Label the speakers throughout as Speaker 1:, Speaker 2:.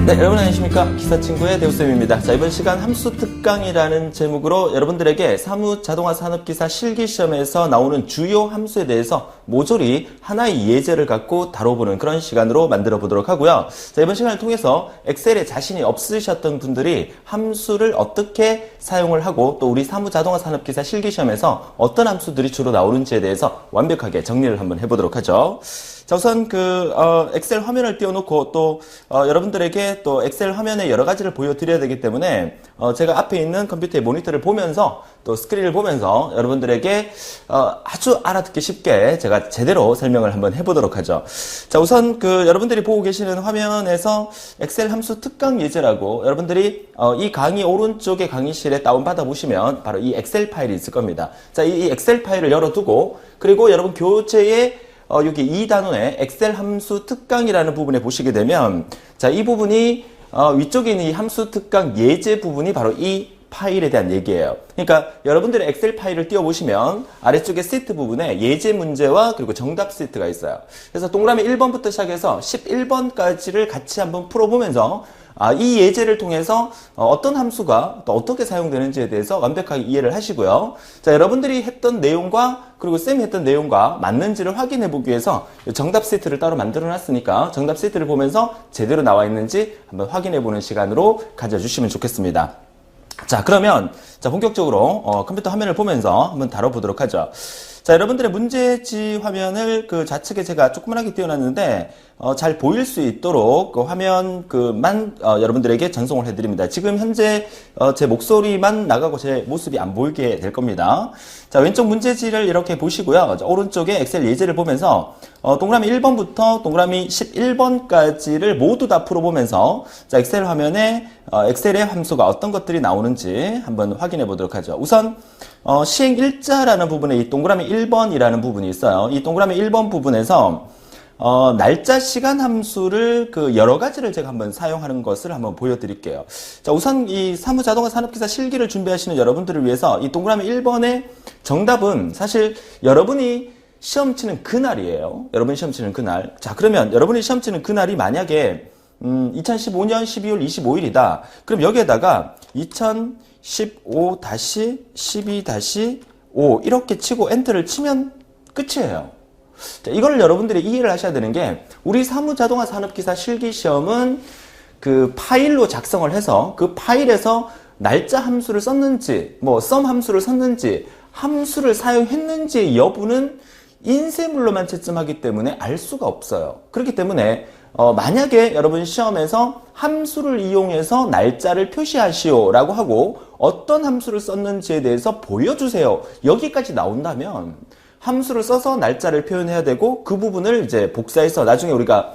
Speaker 1: 네, 여러분 안녕하십니까? 기사친구의 대우쌤입니다. 자, 이번 시간 함수 특강이라는 제목으로 여러분들에게 사무자동화 산업기사 실기시험에서 나오는 주요 함수에 대해서 모조리 하나의 예제를 갖고 다뤄보는 그런 시간으로 만들어 보도록 하고요. 자, 이번 시간을 통해서 엑셀에 자신이 없으셨던 분들이 함수를 어떻게 사용을 하고 또 우리 사무자동화 산업기사 실기시험에서 어떤 함수들이 주로 나오는지에 대해서 완벽하게 정리를 한번 해보도록 하죠. 자, 우선 엑셀 화면을 띄워놓고 또 여러분들에게 또 엑셀 화면에 여러 가지를 보여드려야 되기 때문에 제가 앞에 있는 컴퓨터의 모니터를 보면서 또 스크린을 보면서 여러분들에게 아주 알아듣기 쉽게 제가 제대로 설명을 한번 해보도록 하죠. 자, 우선 여러분들이 보고 계시는 화면에서 엑셀 함수 특강 예제라고 여러분들이 이 강의 오른쪽에 강의실에 다운받아 보시면 바로 이 엑셀 파일이 있을 겁니다. 자, 이 엑셀 파일을 열어두고 그리고 여러분 교재에 여기 2단원에 엑셀 함수 특강이라는 부분에 보시게 되면 자, 이 부분이 위쪽에 있는 이 함수 특강 예제 부분이 바로 이 파일에 대한 얘기예요. 그러니까 여러분들의 엑셀 파일을 띄워보시면 아래쪽에 시트 부분에 예제 문제와 그리고 정답 시트가 있어요. 그래서 동그라미 1번부터 시작해서 11번까지를 같이 한번 풀어보면서 이 예제를 통해서 어떤 함수가 또 어떻게 사용되는지에 대해서 완벽하게 이해를 하시고요. 자, 여러분들이 했던 내용과 그리고 쌤이 했던 내용과 맞는지를 확인해 보기 위해서 정답 시트를 따로 만들어 놨으니까 정답 시트를 보면서 제대로 나와 있는지 한번 확인해 보는 시간으로 가져주시면 좋겠습니다. 자, 그러면 본격적으로 컴퓨터 화면을 보면서 한번 다뤄보도록 하죠. 자, 여러분들의 문제지 화면을 좌측에 제가 조그만하게 띄워놨는데 잘 보일 수 있도록 그 화면만 여러분들에게 전송을 해드립니다. 지금 현재 제 목소리만 나가고 제 모습이 안 보이게 될 겁니다. 자, 왼쪽 문제지를 이렇게 보시고요. 자, 오른쪽에 엑셀 예제를 보면서 동그라미 1번부터 동그라미 11번까지를 모두 다 풀어보면서 자, 엑셀 화면에 엑셀의 함수가 어떤 것들이 나오는지 한번 확인해 보도록 하죠. 우선 시행 일자라는 부분에 이 동그라미 1번이라는 부분이 있어요. 이 동그라미 1번 부분에서 날짜 시간 함수를 여러 가지를 제가 한번 사용하는 것을 한번 보여드릴게요. 자, 우선 이 사무자동화 산업기사 실기를 준비하시는 여러분들을 위해서 이 동그라미 1번의 정답은 사실 여러분이 시험 치는 그날이에요. 여러분이 시험 치는 그날. 자, 그러면 여러분이 시험 치는 그날이 만약에 2015년 12월 25일이다. 그럼 여기에다가 2015-12-5 이렇게 치고 엔터를 치면 끝이에요. 자, 이걸 여러분들이 이해를 하셔야 되는 게 우리 사무자동화 산업기사 실기시험은 파일로 작성을 해서 그 파일에서 날짜 함수를 썼는지 썸 함수를 썼는지 함수를 사용했는지의 여부는 인쇄물로만 채점하기 때문에 알 수가 없어요. 그렇기 때문에 만약에 여러분 시험에서 함수를 이용해서 날짜를 표시하시오 라고 하고 어떤 함수를 썼는지에 대해서 보여주세요 여기까지 나온다면 함수를 써서 날짜를 표현해야 되고 그 부분을 이제 복사해서 나중에 우리가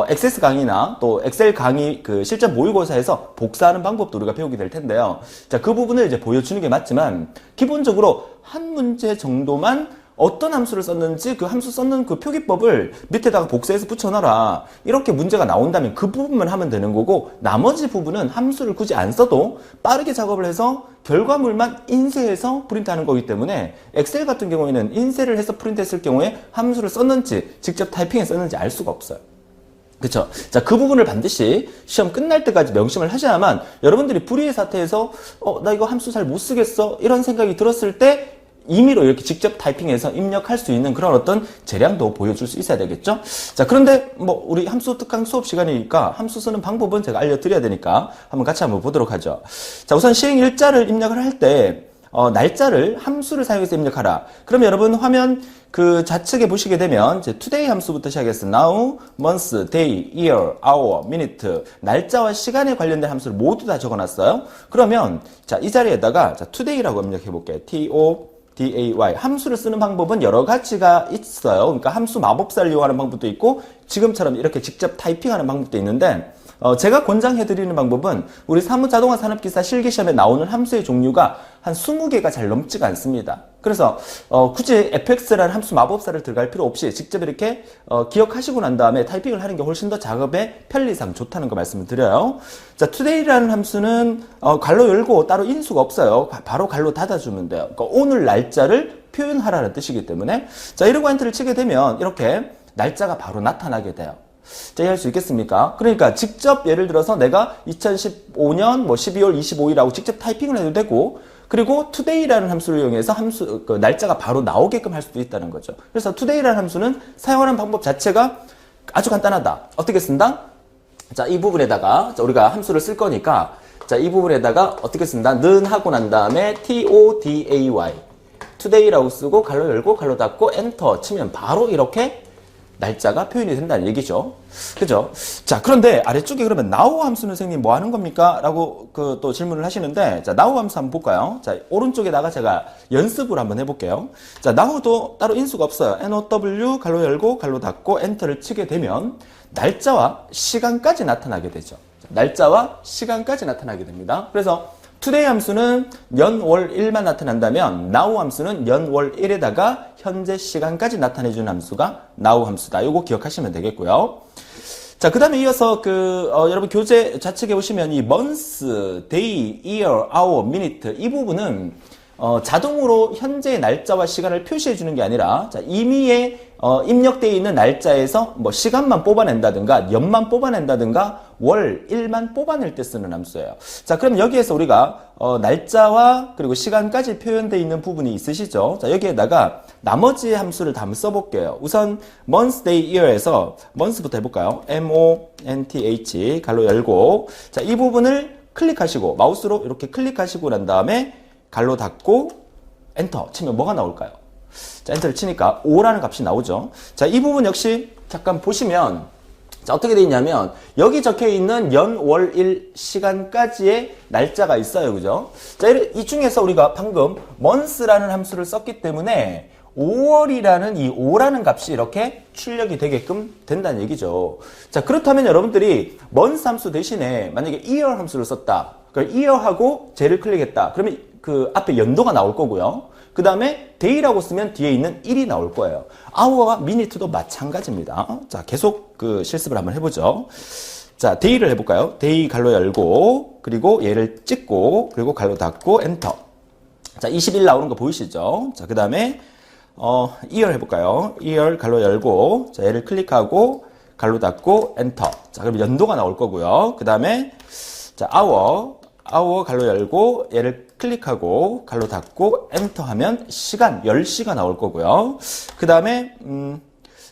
Speaker 1: 액세스 강의나 또 엑셀 강의 실전 모의고사에서 복사하는 방법도 우리가 배우게 될 텐데요. 자, 그 부분을 이제 보여주는 게 맞지만 기본적으로 한 문제 정도만 어떤 함수를 썼는지 그 함수 썼는 그 표기법을 밑에다가 복사해서 붙여놔라. 이렇게 문제가 나온다면 그 부분만 하면 되는 거고 나머지 부분은 함수를 굳이 안 써도 빠르게 작업을 해서 결과물만 인쇄해서 프린트하는 거기 때문에 엑셀 같은 경우에는 인쇄를 해서 프린트했을 경우에 함수를 썼는지 직접 타이핑에 썼는지 알 수가 없어요. 그쵸? 자, 그 부분을 반드시 시험 끝날 때까지 명심을 하셔야만 여러분들이 불의의 사태에서 나 이거 함수 잘 못 쓰겠어 이런 생각이 들었을 때 임의로 이렇게 직접 타이핑해서 입력할 수 있는 그런 어떤 재량도 보여줄 수 있어야 되겠죠? 자, 그런데 우리 함수 특강 수업 시간이니까 함수 쓰는 방법은 제가 알려드려야 되니까 같이 한번 보도록 하죠. 자, 우선 시행 일자를 입력을 할 때 날짜를 함수를 사용해서 입력하라. 그럼 여러분 화면 좌측에 보시게 되면 today 함수부터 시작해서 now, month, day, year, hour, minute 날짜와 시간에 관련된 함수를 모두 다 적어놨어요. 그러면 자, 이 자리에다가 today라고 입력해 볼게요. DAY. 함수를 쓰는 방법은 여러 가지가 있어요. 그러니까 함수 마법사를 이용하는 방법도 있고 지금처럼 이렇게 직접 타이핑하는 방법도 있는데 제가 권장해드리는 방법은 우리 사무자동화 산업기사 실기시험에 나오는 함수의 종류가 한 20개가 잘 넘지가 않습니다. 그래서 굳이 fx라는 함수 마법사를 들어갈 필요 없이 직접 이렇게 기억하시고 난 다음에 타이핑을 하는 게 훨씬 더 작업의 편리상 좋다는 거 말씀을 드려요. 자, today라는 함수는 괄호 열고 따로 인수가 없어요. 바로 괄호 닫아주면 돼요. 그러니까 오늘 날짜를 표현하라는 뜻이기 때문에 자, 이러고 엔터를 치게 되면 이렇게 날짜가 바로 나타나게 돼요. 자, 이해할 수 있겠습니까? 그러니까 직접 예를 들어서 내가 2015년 뭐 12월 25일이라고 직접 타이핑을 해도 되고, 그리고 today라는 함수를 이용해서 그 날짜가 바로 나오게끔 할 수도 있다는 거죠. 그래서 today라는 함수는 사용하는 방법 자체가 아주 간단하다. 어떻게 쓴다? 자, 이 부분에다가 자, 우리가 함수를 쓸 거니까 자, 이 부분에다가 어떻게 쓴다? 는 하고 난 다음에 today today라고 쓰고 가로 열고 가로 닫고 엔터 치면 바로 이렇게 날짜가 표현이 된다는 얘기죠. 그죠? 자, 그런데 아래쪽에 그러면 now 함수는 선생님 뭐 하는 겁니까? 라고 또 질문을 하시는데, 자, now 함수 한번 볼까요? 자, 오른쪽에다가 제가 연습을 한번 해볼게요. 자, now도 따로 인수가 없어요. now 가로 열고 가로 닫고 엔터를 치게 되면 날짜와 시간까지 나타나게 되죠. 자, 날짜와 시간까지 나타나게 됩니다. 그래서 today 함수는 연, 월, 일만 나타난다면 now 함수는 연, 월, 일에다가 현재 시간까지 나타내주는 함수가 now 함수다. 요거 기억하시면 되겠고요. 자, 그 다음에 이어서 여러분 교재 좌측에 보시면 이 month, day, year, hour, minute 이 부분은 자동으로 현재의 날짜와 시간을 표시해 주는 게 아니라 자, 이미에 입력되어 있는 날짜에서 뭐 시간만 뽑아낸다든가 년만 뽑아낸다든가 월, 일만 뽑아낼 때 쓰는 함수예요. 자, 그럼 여기에서 우리가 날짜와 그리고 시간까지 표현되어 있는 부분이 있으시죠? 자, 여기에다가 나머지 함수를 다 한번 써볼게요. 우선 month, day, year에서 month부터 해볼까요? month 가로 열고 자, 이 부분을 클릭하시고 마우스로 이렇게 클릭하시고 난 다음에 가로 닫고 엔터 치면 뭐가 나올까요? 자, 엔터를 치니까 5라는 값이 나오죠. 자, 이 부분 역시 잠깐 보시면 자, 어떻게 되어 있냐면 여기 적혀 있는 연, 월, 일 시간까지의 날짜가 있어요. 그죠? 자, 이 중에서 우리가 방금 month라는 함수를 썼기 때문에 5월이라는 이 5라는 값이 이렇게 출력이 되게끔 된다는 얘기죠. 자, 그렇다면 여러분들이 month 함수 대신에 만약에 year 함수를 썼다. 그러니까 year하고 쟤를 클릭했다. 그러면 그 앞에 연도가 나올 거고요. 그 다음에 day라고 쓰면 뒤에 있는 1이 나올 거예요. hour와 minute도 마찬가지입니다. 자, 계속 그 실습을 한번 해보죠. 자, day를 해볼까요? day 갈로 열고 그리고 얘를 찍고 그리고 갈로 닫고 엔터. 자, 21 나오는 거 보이시죠? 자, 그 다음에 year 해볼까요? year 갈로 열고 자, 얘를 클릭하고 갈로 닫고 엔터. 자, 그럼 연도가 나올 거고요. 그 다음에 자, hour 갈로 열고 얘를 클릭하고 갈로 닫고 엔터 하면 시간 10시가 나올 거고요. 그 다음에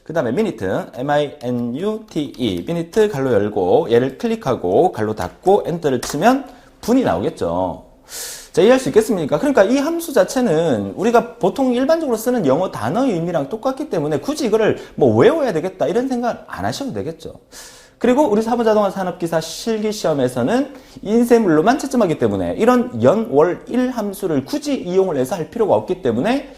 Speaker 1: minute minute minute 갈로 열고 얘를 클릭하고 갈로 닫고 엔터를 치면 분이 나오겠죠. 자, 이해할 수 있겠습니까? 그러니까 이 함수 자체는 우리가 보통 일반적으로 쓰는 영어 단어의 의미랑 똑같기 때문에 굳이 이거를 뭐 외워야 되겠다 이런 생각 안 하셔도 되겠죠. 그리고 우리 사무자동화 산업기사 실기시험에서는 인쇄물로만 채점하기 때문에 이런 연, 월, 일 함수를 굳이 이용을 해서 할 필요가 없기 때문에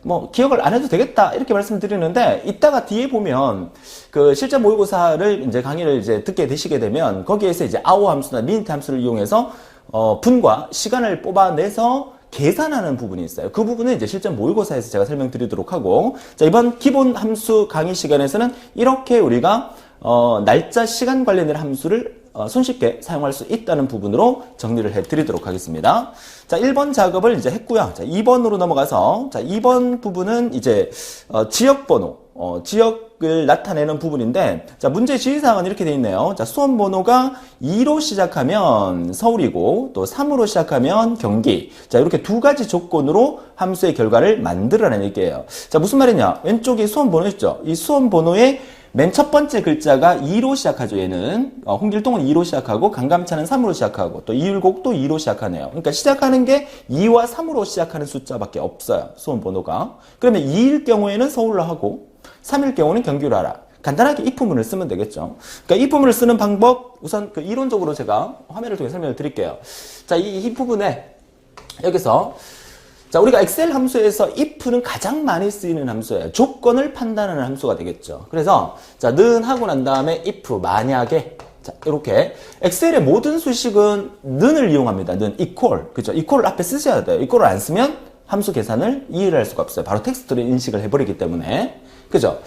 Speaker 1: 뭐 기억을 안 해도 되겠다 이렇게 말씀드리는데 이따가 뒤에 보면 그 실전 모의고사를 이제 강의를 이제 듣게 되시게 되면 거기에서 이제 hour 함수나 minute 함수를 이용해서 분과 시간을 뽑아내서 계산하는 부분이 있어요. 그 부분은 이제 실전 모의고사에서 제가 설명드리도록 하고 자, 이번 기본 함수 강의 시간에서는 이렇게 우리가 날짜 시간 관련된 함수를 손쉽게 사용할 수 있다는 부분으로 정리를 해드리도록 하겠습니다. 자, 1번 작업을 이제 했고요. 자, 2번으로 넘어가서 자, 2번 부분은 이제 지역번호, 지역을 나타내는 부분인데 자, 문제 지시사항은 이렇게 되어 있네요. 자, 수험번호가 2로 시작하면 서울이고 또 3으로 시작하면 경기. 자, 이렇게 두 가지 조건으로 함수의 결과를 만들어내는 얘기예요. 자, 무슨 말이냐? 왼쪽이 수험번호 있죠? 이 수험번호의 맨 첫 번째 글자가 2로 시작하죠, 얘는. 홍길동은 2로 시작하고, 강감찬은 3으로 시작하고, 또 이율곡도 2로 시작하네요. 그러니까 시작하는 게 2와 3으로 시작하는 숫자밖에 없어요, 수험 번호가. 그러면 2일 경우에는 서울로 하고, 3일 경우는 경기로 하라. 간단하게 if문을 쓰면 되겠죠. 그러니까 if문을 쓰는 방법, 우선 그 이론적으로 제가 화면을 통해 설명을 드릴게요. 자, 이 부분에, 여기서, 자, 우리가 엑셀 함수에서 if는 가장 많이 쓰이는 함수예요. 조건을 판단하는 함수가 되겠죠. 그래서 자, 는 하고 난 다음에 if 만약에 자, 이렇게 엑셀의 모든 수식은 는을 이용합니다. 는 equal. 그죠? equal을 앞에 쓰셔야 돼요. equal을 안 쓰면 함수 계산을 이해를 할 수가 없어요. 바로 텍스트로 인식을 해버리기 때문에. 그죠?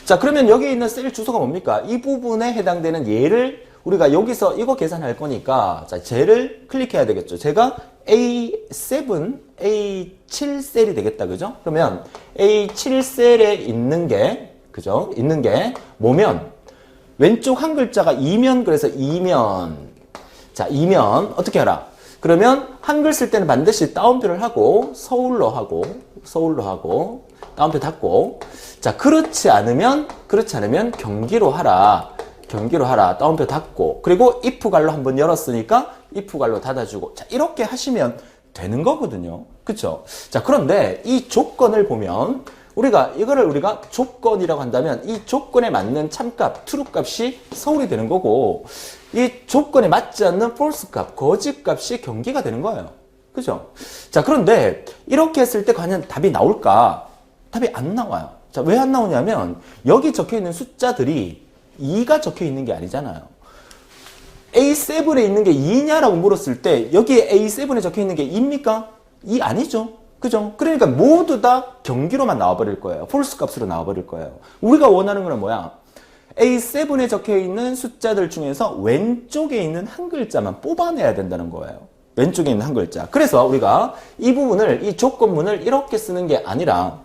Speaker 1: 자, 그러면 여기 있는 셀 주소가 뭡니까? 이 부분에 해당되는 얘를 우리가 여기서 이거 계산할 거니까 자, 쟤를 클릭해야 되겠죠. 제가 A7, A7 셀이 되겠다. 그죠? 그러면 A7 셀에 있는 게, 그죠? 있는 게 뭐면 왼쪽 한 글자가 이면, 그래서 이면. 자, 이면 어떻게 하라? 그러면 한글 쓸 때는 반드시 따옴표를 하고 서울로 하고 따옴표 닫고. 자, 그렇지 않으면 경기로 하라. 따옴표 닫고. 그리고 if 갈로 한번 열었으니까 if 갈로 닫아주고. 자, 이렇게 하시면 되는 거거든요. 그쵸? 자, 그런데 이 조건을 보면 이거를 우리가 조건이라고 한다면 이 조건에 맞는 참값, true 값이 서울이 되는 거고, 이 조건에 맞지 않는 false 값, 거짓 값이 경기가 되는 거예요. 그죠? 자, 그런데 이렇게 했을 때 과연 답이 나올까? 답이 안 나와요. 자, 왜 안 나오냐면 여기 적혀 있는 숫자들이 2가 적혀 있는 게 아니잖아요. A7에 있는 게 2냐라고 물었을 때 여기에 A7에 적혀 있는 게 2입니까? 2 아니죠. 그죠? 그러니까 모두 다 경기로만 나와버릴 거예요. false 값으로 나와버릴 거예요. 우리가 원하는 거는 뭐야? A7에 적혀 있는 숫자들 중에서 왼쪽에 있는 한 글자만 뽑아내야 된다는 거예요. 왼쪽에 있는 한 글자. 그래서 우리가 이 부분을, 이 조건문을 이렇게 쓰는 게 아니라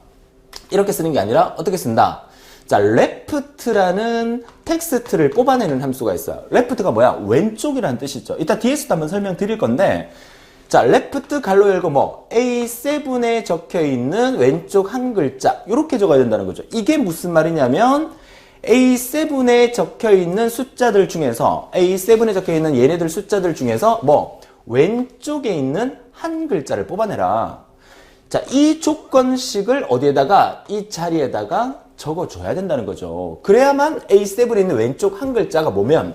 Speaker 1: 어떻게 쓴다? 자, left라는 텍스트를 뽑아내는 함수가 있어요. left가 뭐야? 왼쪽이라는 뜻이죠. 이따 뒤에서도 한번 설명드릴 건데, 자, left 갈로 열고 A7에 적혀 있는 왼쪽 한 글자, 이렇게 적어야 된다는 거죠. 이게 무슨 말이냐면 A7에 적혀 있는 숫자들 중에서, A7에 적혀 있는 얘네들 숫자들 중에서 왼쪽에 있는 한 글자를 뽑아내라. 자, 이 조건식을 어디에다가, 이 자리에다가 적어줘야 된다는 거죠. 그래야만 A7에 있는 왼쪽 한 글자가 뭐면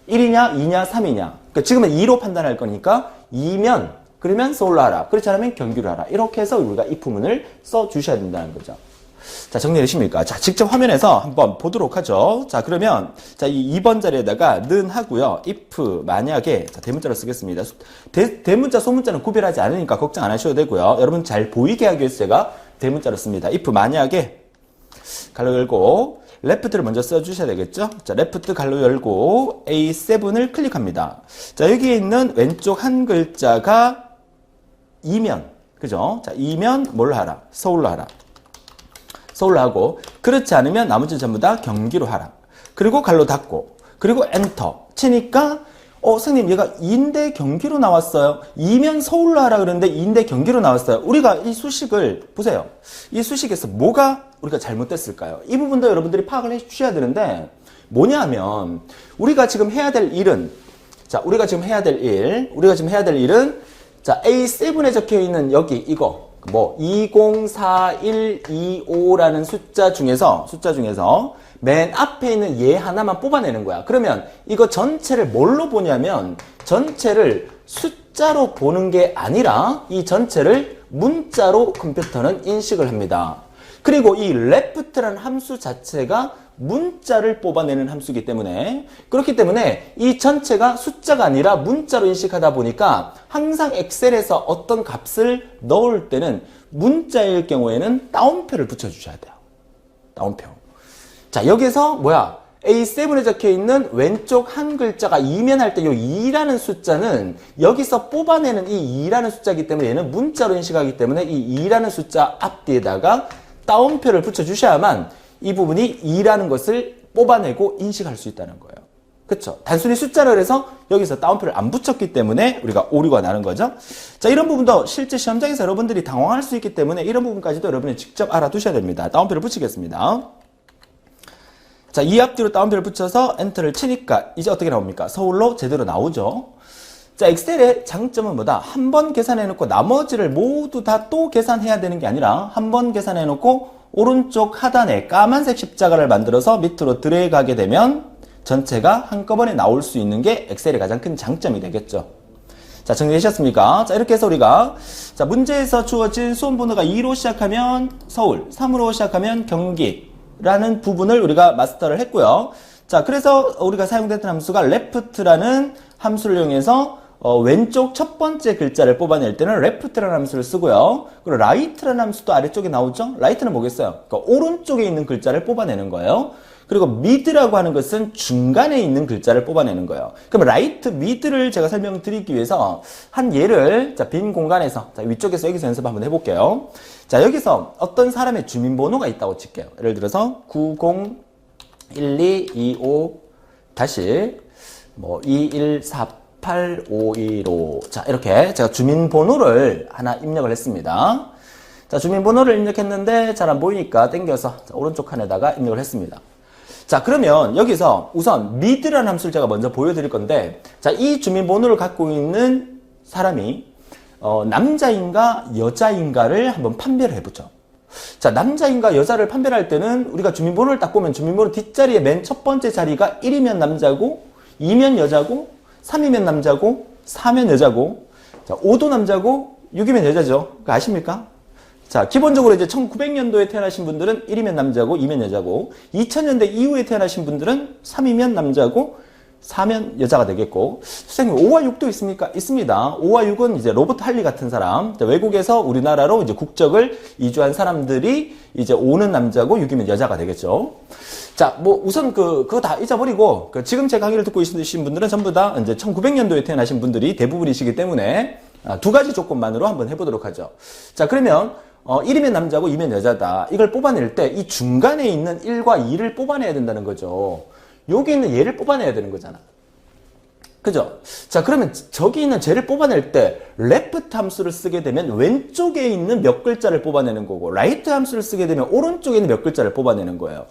Speaker 1: 1이냐, 2냐, 3이냐. 그러니까 지금은 2로 판단할 거니까 2면, 그러면 서울로 하라. 그렇지 않으면 경기로 하라. 이렇게 해서 우리가 if문을 써주셔야 된다는 거죠. 자, 정리되십니까? 자, 직접 화면에서 한번 보도록 하죠. 자, 그러면, 자, 이 2번 자리에다가 는 하고요. if, 만약에, 자, 대문자로 쓰겠습니다. 대문자, 소문자는 구별하지 않으니까 걱정 안 하셔도 되고요. 여러분 잘 보이게 하기 위해서 제가 대문자로 씁니다. if, 만약에, 갈로 열고, left를 먼저 써주셔야 되겠죠? 자, left 갈로 열고, A7을 클릭합니다. 자, 여기에 있는 왼쪽 한 글자가 이면, 그죠? 자, 이면 뭘 하라? 서울로 하라. 서울로 하고, 그렇지 않으면 나머지는 전부 다 경기로 하라. 그리고 갈로 닫고, 그리고 엔터 치니까 선생님 얘가 2인데 경기로 나왔어요. 2면 서울로 하라 그러는데 2인데 경기로 나왔어요. 우리가 이 수식을 보세요. 이 수식에서 뭐가 우리가 잘못됐을까요? 이 부분도 여러분들이 파악을 해 주셔야 되는데, 뭐냐면 우리가 지금 해야 될 일은, 자, 우리가 지금 해야 될 일은, 자, A7에 적혀 있는 여기 이거 204125라는 숫자 중에서 맨 앞에 있는 얘 하나만 뽑아내는 거야. 그러면 이거 전체를 뭘로 보냐면, 전체를 숫자로 보는 게 아니라 이 전체를 문자로 컴퓨터는 인식을 합니다. 그리고 이 left라는 함수 자체가 문자를 뽑아내는 함수이기 때문에, 그렇기 때문에 이 전체가 숫자가 아니라 문자로 인식하다 보니까 항상 엑셀에서 어떤 값을 넣을 때는 문자일 경우에는 따옴표를 붙여주셔야 돼요. 따옴표. 자, 여기서 A7에 적혀 있는 왼쪽 한 글자가 2면 할 때 이 2라는 숫자는 여기서 뽑아내는 이 2라는 숫자이기 때문에 얘는 문자로 인식하기 때문에 이 2라는 숫자 앞뒤에다가 따옴표를 붙여주셔야만 이 부분이 2라는 것을 뽑아내고 인식할 수 있다는 거예요. 그쵸? 단순히 숫자를 해서 여기서 따옴표를 안 붙였기 때문에 우리가 오류가 나는 거죠. 자, 이런 부분도 실제 시험장에서 여러분들이 당황할 수 있기 때문에 이런 부분까지도 여러분이 직접 알아두셔야 됩니다. 따옴표를 붙이겠습니다. 자, 이 앞뒤로 따옴표를 붙여서 엔터를 치니까 이제 어떻게 나옵니까? 서울로 제대로 나오죠. 자, 엑셀의 장점은 뭐다? 한 번 계산해놓고 나머지를 모두 다 또 계산해야 되는 게 아니라 한 번 계산해놓고 오른쪽 하단에 까만색 십자가를 만들어서 밑으로 드래그하게 되면 전체가 한꺼번에 나올 수 있는 게 엑셀의 가장 큰 장점이 되겠죠. 자, 정리되셨습니까? 자, 이렇게 해서 우리가, 자, 문제에서 주어진 수험 번호가 2로 시작하면 서울, 3으로 시작하면 경기라는 부분을 우리가 마스터를 했고요. 자, 그래서 우리가 사용됐던 함수가 left라는 함수를 이용해서 왼쪽 첫 번째 글자를 뽑아낼 때는 left라는 함수를 쓰고요. 그리고 right라는 함수도 아래쪽에 나오죠? right는 뭐겠어요? 그러니까 오른쪽에 있는 글자를 뽑아내는 거예요. 그리고 mid라고 하는 것은 중간에 있는 글자를 뽑아내는 거예요. 그럼 right, mid를 제가 설명드리기 위해서 한 예를, 자, 빈 공간에서, 자, 위쪽에서 여기서 연습 한번 해볼게요. 자, 여기서 어떤 사람의 주민번호가 있다고 칠게요. 예를 들어서 1225 다시 뭐 2148515 자, 이렇게 제가 주민번호를 하나 입력을 했습니다. 자, 주민번호를 입력했는데 잘 안 보이니까 땡겨서 자, 오른쪽 칸에다가 입력을 했습니다. 자, 그러면 여기서 우선 mid라는 함수를 제가 먼저 보여드릴 건데, 자, 이 주민번호를 갖고 있는 사람이 남자인가 여자인가를 한번 판별을 해보죠. 자, 남자인가 여자를 판별할 때는 우리가 주민번호를 딱 보면 주민번호 뒷자리에 맨 첫 번째 자리가 1이면 남자고 2면 여자고 3이면 남자고 4면 여자고 자, 5도 남자고 6이면 여자죠. 그거 아십니까? 자, 기본적으로 이제 1900년도에 태어나신 분들은 1이면 남자고 2면 여자고 2000년대 이후에 태어나신 분들은 3이면 남자고 4면 여자가 되겠고 선생님 5와 6도 있습니까? 있습니다. 5와 6은 이제 로버트 할리 같은 사람 외국에서 우리나라로 이제 국적을 이주한 사람들이 이제 5는 남자고 6이면 여자가 되겠죠. 자, 뭐 우선 그거 다 잊어버리고 지금 제 강의를 듣고 있으신 분들은 전부 다 이제 1900년도에 태어나신 분들이 대부분이시기 때문에 두 가지 조건만으로 한번 해보도록 하죠. 자, 그러면 1이면 남자고 2면 여자다. 이걸 뽑아낼 때 이 중간에 있는 1과 2를 뽑아내야 된다는 거죠. 여기 있는 얘를 뽑아내야 되는 거잖아. 그죠? 자, 그러면 저기 있는 쟤를 뽑아낼 때 left 함수를 쓰게 되면 왼쪽에 있는 몇 글자를 뽑아내는 거고 right 함수를 쓰게 되면 오른쪽에 있는 몇 글자를 뽑아내는 거예요.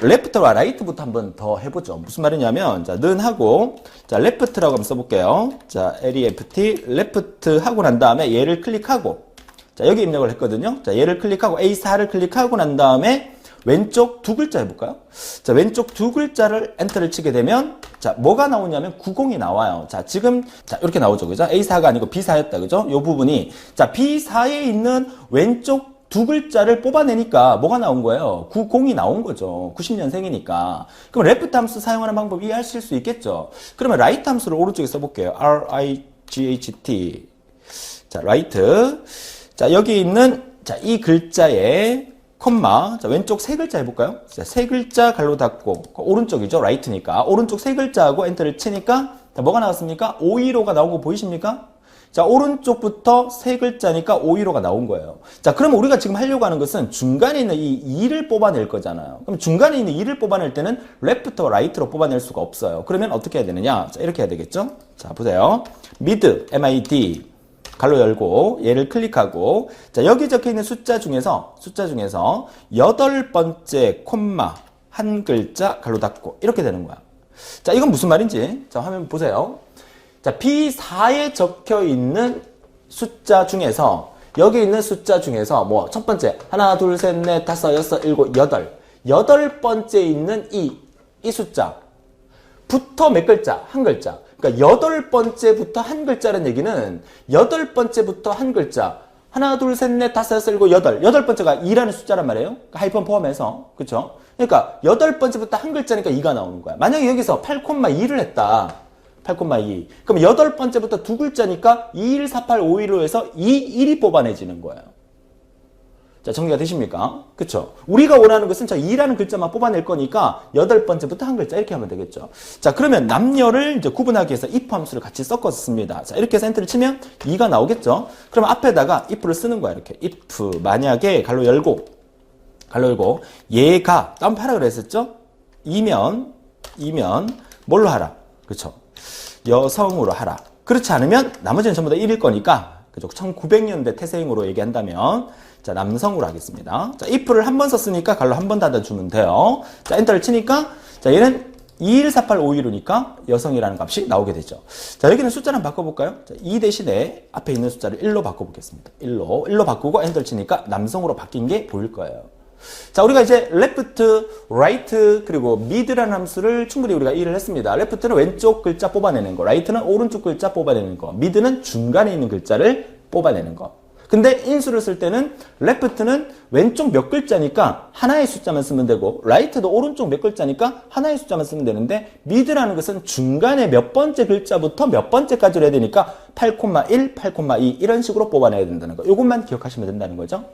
Speaker 1: left와 right부터 한번 더 해보죠. 무슨 말이냐면 자, 는 하고 자, left라고 한번 써볼게요. 자, left left 하고 난 다음에 얘를 클릭하고 자, 여기 입력을 했거든요. 자, 얘를 클릭하고 A4를 클릭하고 난 다음에 왼쪽 두 글자 해볼까요? 자, 왼쪽 두 글자를 엔터를 치게 되면 자, 뭐가 나오냐면 90이 나와요. 자, 지금 자, 이렇게 나오죠. 그죠? A4가 아니고 B4였다. 그죠? 요 부분이 자, B4에 있는 왼쪽 두 글자를 뽑아내니까 뭐가 나온 거예요? 90이 나온 거죠. 90년생이니까. 그럼 레프트 함수 사용하는 방법 이해하실 수 있겠죠? 그러면 라이트 함수를 오른쪽에 써볼게요. R-I-G-H-T. 자, 라이트. 자, 여기 있는 자, 이 글자에 콤마. 자, 왼쪽 세 글자 해볼까요? 자, 세 글자 갈로 닫고 오른쪽이죠. 라이트니까. 오른쪽 세 글자하고 엔터를 치니까 자, 뭐가 나왔습니까? 515가 나온 거 보이십니까? 자, 오른쪽부터 세 글자니까 515가 나온 거예요. 자, 그러면 우리가 지금 하려고 하는 것은 중간에 있는 이 2를 뽑아낼 거잖아요. 그럼 중간에 있는 2를 뽑아낼 때는 left와 right로 뽑아낼 수가 없어요. 그러면 어떻게 해야 되느냐? 자, 이렇게 해야 되겠죠? 자, 보세요. mid, M-I-D. 갈로 열고 얘를 클릭하고 자, 여기 적혀 있는 숫자 중에서 8번째 콤마 한 글자 갈로 닫고 이렇게 되는 거야. 자, 이건 무슨 말인지 자, 화면 보세요. 자, B4에 적혀 있는 숫자 중에서 여기 있는 숫자 중에서 뭐 첫 번째 하나 둘 셋 넷 다섯 여섯 일곱 여덟 번째 있는 이 숫자부터 몇 글자? 한 글자. 그러니까 8번째부터 한 글자라는 얘기는 8번째부터 한 글자 하나 둘 셋 넷 다섯 여섯 일곱 여덟 번째가 2라는 숫자란 말이에요. 그러니까 하이픈 포함해서 그렇죠? 그러니까 8번째부터 한 글자니까 2가 나오는 거야. 만약에 여기서 8,2를 했다. 8,2 그럼 8번째부터 두 글자니까 2148515에서 1이 뽑아내지는 거예요. 자, 정리가 되십니까? 그쵸? 우리가 원하는 것은 자, 2라는 글자만 뽑아낼 거니까 8번째부터 한 글자 이렇게 하면 되겠죠. 자, 그러면 남녀를 이제 구분하기 위해서 if 함수를 같이 섞었습니다. 자, 이렇게 해서 엔터를 치면 2가 나오겠죠? 그럼 앞에다가 if를 쓰는 거야, 이렇게. if, 만약에, 갈로 열고, 얘가, 다운 파라 그랬었죠? 이면, 뭘로 하라? 그쵸? 여성으로 하라. 그렇지 않으면 나머지는 전부 다 1일 거니까, 그죠? 1900년대 태생으로 얘기한다면, 자, 남성으로 하겠습니다. 자, if를 한 번 썼으니까 갈로 한 번 닫아주면 돼요. 자, 엔터를 치니까, 자, 얘는 2148515니까 여성이라는 값이 나오게 되죠. 자, 여기는 숫자를 한번 바꿔볼까요? 자, 2 대신에 앞에 있는 숫자를 1로 바꿔보겠습니다. 1로 바꾸고 엔터를 치니까 남성으로 바뀐 게 보일 거예요. 자, 우리가 이제 left, right, 그리고 mid라는 함수를 충분히 우리가 이해를 했습니다. left는 왼쪽 글자 뽑아내는 거, right는 오른쪽 글자 뽑아내는 거, mid는 중간에 있는 글자를 뽑아내는 거. 근데 인수를 쓸 때는 left는 왼쪽 몇 글자니까 하나의 숫자만 쓰면 되고 right도 오른쪽 몇 글자니까 하나의 숫자만 쓰면 되는데 mid라는 것은 중간에 몇 번째 글자부터 몇 번째까지로 해야 되니까 8,1, 8,2 이런 식으로 뽑아내야 된다는 거. 이것만 기억하시면 된다는 거죠.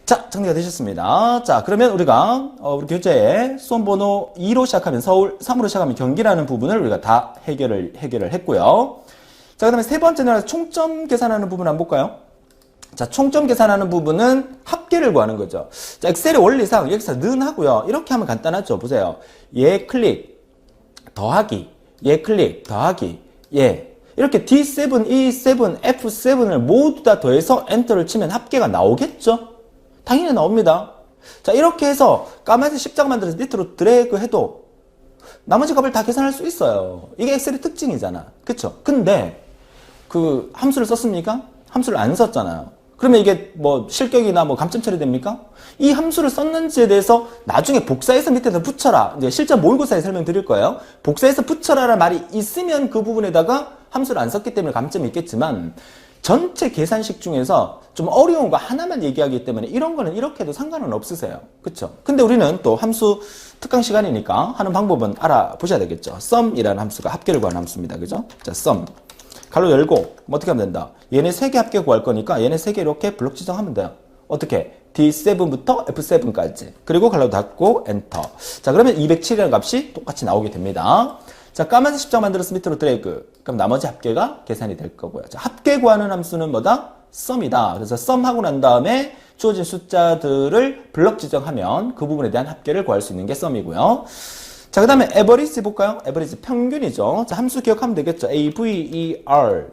Speaker 1: 자, 정리가 되셨습니다. 자, 그러면 우리가 우리 교재에 수험번호 2로 시작하면 서울, 3으로 시작하면 경기라는 부분을 우리가 다 해결을 했고요. 자, 그 다음에 세 번째는 총점 계산하는 부분 한번 볼까요? 자, 총점 계산하는 부분은 합계를 구하는 거죠. 자, 엑셀의 원리상 여기서 는 하고요. 이렇게 하면 간단하죠. 보세요. 얘 클릭, 더하기, 얘 클릭, 더하기, 얘. 이렇게 D7, E7, F7을 모두 다 더해서 엔터를 치면 합계가 나오겠죠? 당연히 나옵니다. 자, 이렇게 해서 까만색 십자가 만들어서 밑으로 드래그 해도 나머지 값을 다 계산할 수 있어요. 이게 엑셀의 특징이잖아. 그쵸? 근데 그 함수를 썼습니까? 함수를 안 썼잖아요. 그러면 이게 뭐 실격이나 뭐 감점 처리됩니까? 이 함수를 썼는지에 대해서 나중에 복사해서 밑에다 붙여라. 이제 실전 모의고사에 설명드릴 거예요. 복사해서 붙여라라는 말이 있으면 그 부분에다가 함수를 안 썼기 때문에 감점이 있겠지만 전체 계산식 중에서 좀 어려운 거 하나만 얘기하기 때문에 이런 거는 이렇게 해도 상관은 없으세요. 그쵸? 근데 우리는 또 함수 특강 시간이니까 하는 방법은 알아보셔야 되겠죠. sum이라는 함수가 합계를 구하는 함수입니다. 그죠? 자, sum. 가로 열고 뭐 어떻게 하면 된다. 얘네 3개 합계 구할 거니까 얘네 3개 이렇게 블록 지정하면 돼요. 어떻게? D7부터 F7까지. 그리고 가로 닫고 엔터. 자, 그러면 207이라는 값이 똑같이 나오게 됩니다. 자, 까만색 십자가 만들어서 밑으로 드래그. 그럼 나머지 합계가 계산이 될 거고요. 자, 합계 구하는 함수는 뭐다? sum이다. 그래서 sum 하고 난 다음에 주어진 숫자들을 블럭 지정하면 그 부분에 대한 합계를 구할 수 있는 게 sum이고요. 자, 그 다음에 average 볼까요? average 평균이죠. 자, 함수 기억하면 되겠죠. AVER.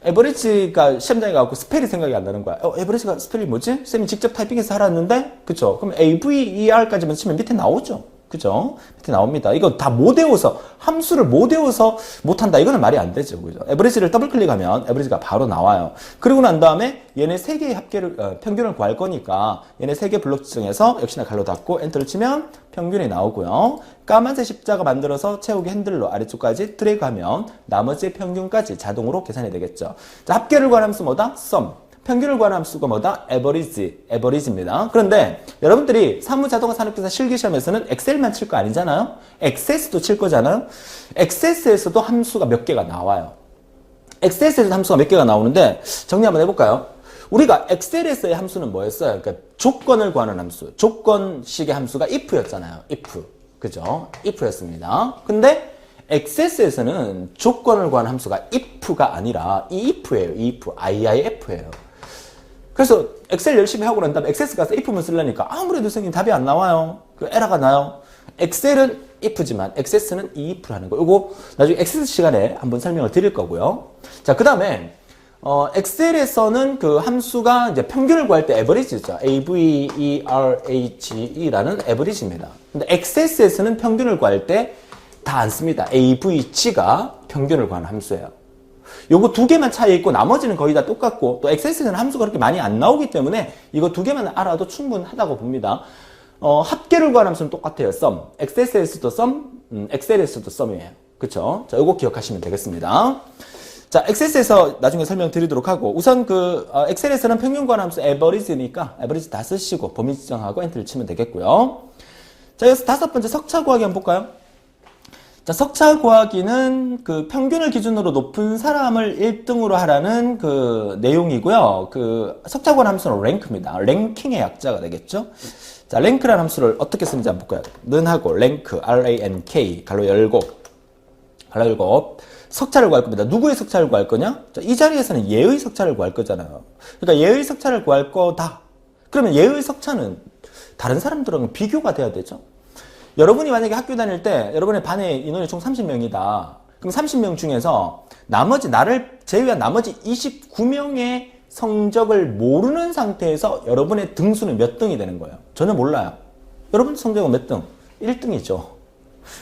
Speaker 1: average가 시험장에 가고 스펠이 생각이 안 나는 거야. average가 스펠이 뭐지? 쌤이 직접 타이핑해서 알았는데, 그쵸? 그럼 AVER까지만 치면 밑에 나오죠. 그죠? 밑에 나옵니다. 이거 다 못 외워서, 함수를 못 외워서 못한다. 이거는 말이 안 되죠. 그죠? average를 더블 클릭하면 average가 바로 나와요. 그리고 난 다음에 얘네 3개의 합계를, 평균을 구할 거니까 얘네 3개 블록 지정해서 역시나 갈로 닫고 엔터를 치면 평균이 나오고요. 까만색 십자가 만들어서 채우기 핸들로 아래쪽까지 드래그 하면 나머지 평균까지 자동으로 계산이 되겠죠. 자, 합계를 구하는 함수 뭐다? sum. 평균을 구하는 함수가 뭐다? average입니다. 그런데 여러분들이 사무자동화 산업기사 실기시험에서는 엑셀만 칠 거 아니잖아요? XS도 칠 거잖아요? XS에서도 함수가 몇 개가 나와요. XS에서 함수가 몇 개가 나오는데 정리 한번 해볼까요? 우리가 엑셀에서의 함수는 뭐였어요? 그러니까 조건을 구하는 함수. 조건식의 함수가 if였잖아요. if. 그죠? if였습니다. 근데 XS에서는 조건을 구하는 함수가 if가 아니라 if예요. if예요. 그래서 엑셀 열심히 하고 난 다음에 XS 가서 if만 쓰려니까 아무래도 선생님 답이 안 나와요. 그 에러가 나요. 엑셀은 if지만 XS는 if라는 거. 이거 나중에 XS 시간에 한번 설명을 드릴 거고요. 자, 그 다음에 엑셀에서는 그 함수가 이제 평균을 구할 때 average죠. average라는 average입니다. 근데 XS에서는 평균을 구할 때 다 안 씁니다. avg가 평균을 구하는 함수예요. 요거 2개만 차이 있고 나머지는 거의 다 똑같고 또 XS에서는 함수가 그렇게 많이 안 나오기 때문에 이거 2개만 알아도 충분하다고 봅니다. 합계를 구하는 함수는 똑같아요. sum. XS에서도 sum, 엑셀에서도 sum이에요. 그쵸? 자, 요거 기억하시면 되겠습니다. 자, XS에서 나중에 설명드리도록 하고 우선 엑셀에서는 평균 구하는 함수 average니까 average 다 쓰시고 범위 지정하고 엔터를 치면 되겠고요. 자, 여기서 5번째 석차 구하기 한번 볼까요? 자, 석차 구하기는 그 평균을 기준으로 높은 사람을 1등으로 하라는 그 내용이고요. 그 석차 구하는 함수는 랭크입니다. 랭킹의 약자가 되겠죠. 자, 랭크라는 함수를 어떻게 쓰는지 한번 볼까요? 는 하고 랭크, rank, 가로 열고, 석차를 구할 겁니다. 누구의 석차를 구할 거냐? 자, 이 자리에서는 얘의 석차를 구할 거잖아요. 그러니까 얘의 석차를 구할 거다. 그러면 얘의 석차는 다른 사람들하고 비교가 돼야 되죠. 여러분이 만약에 학교 다닐 때 여러분의 반에 인원이 총 30명이다. 그럼 30명 중에서 나를 제외한 나머지 29명의 성적을 모르는 상태에서 여러분의 등수는 몇 등이 되는 거예요? 전혀 몰라요. 여러분 성적은 몇 등? 1등이죠.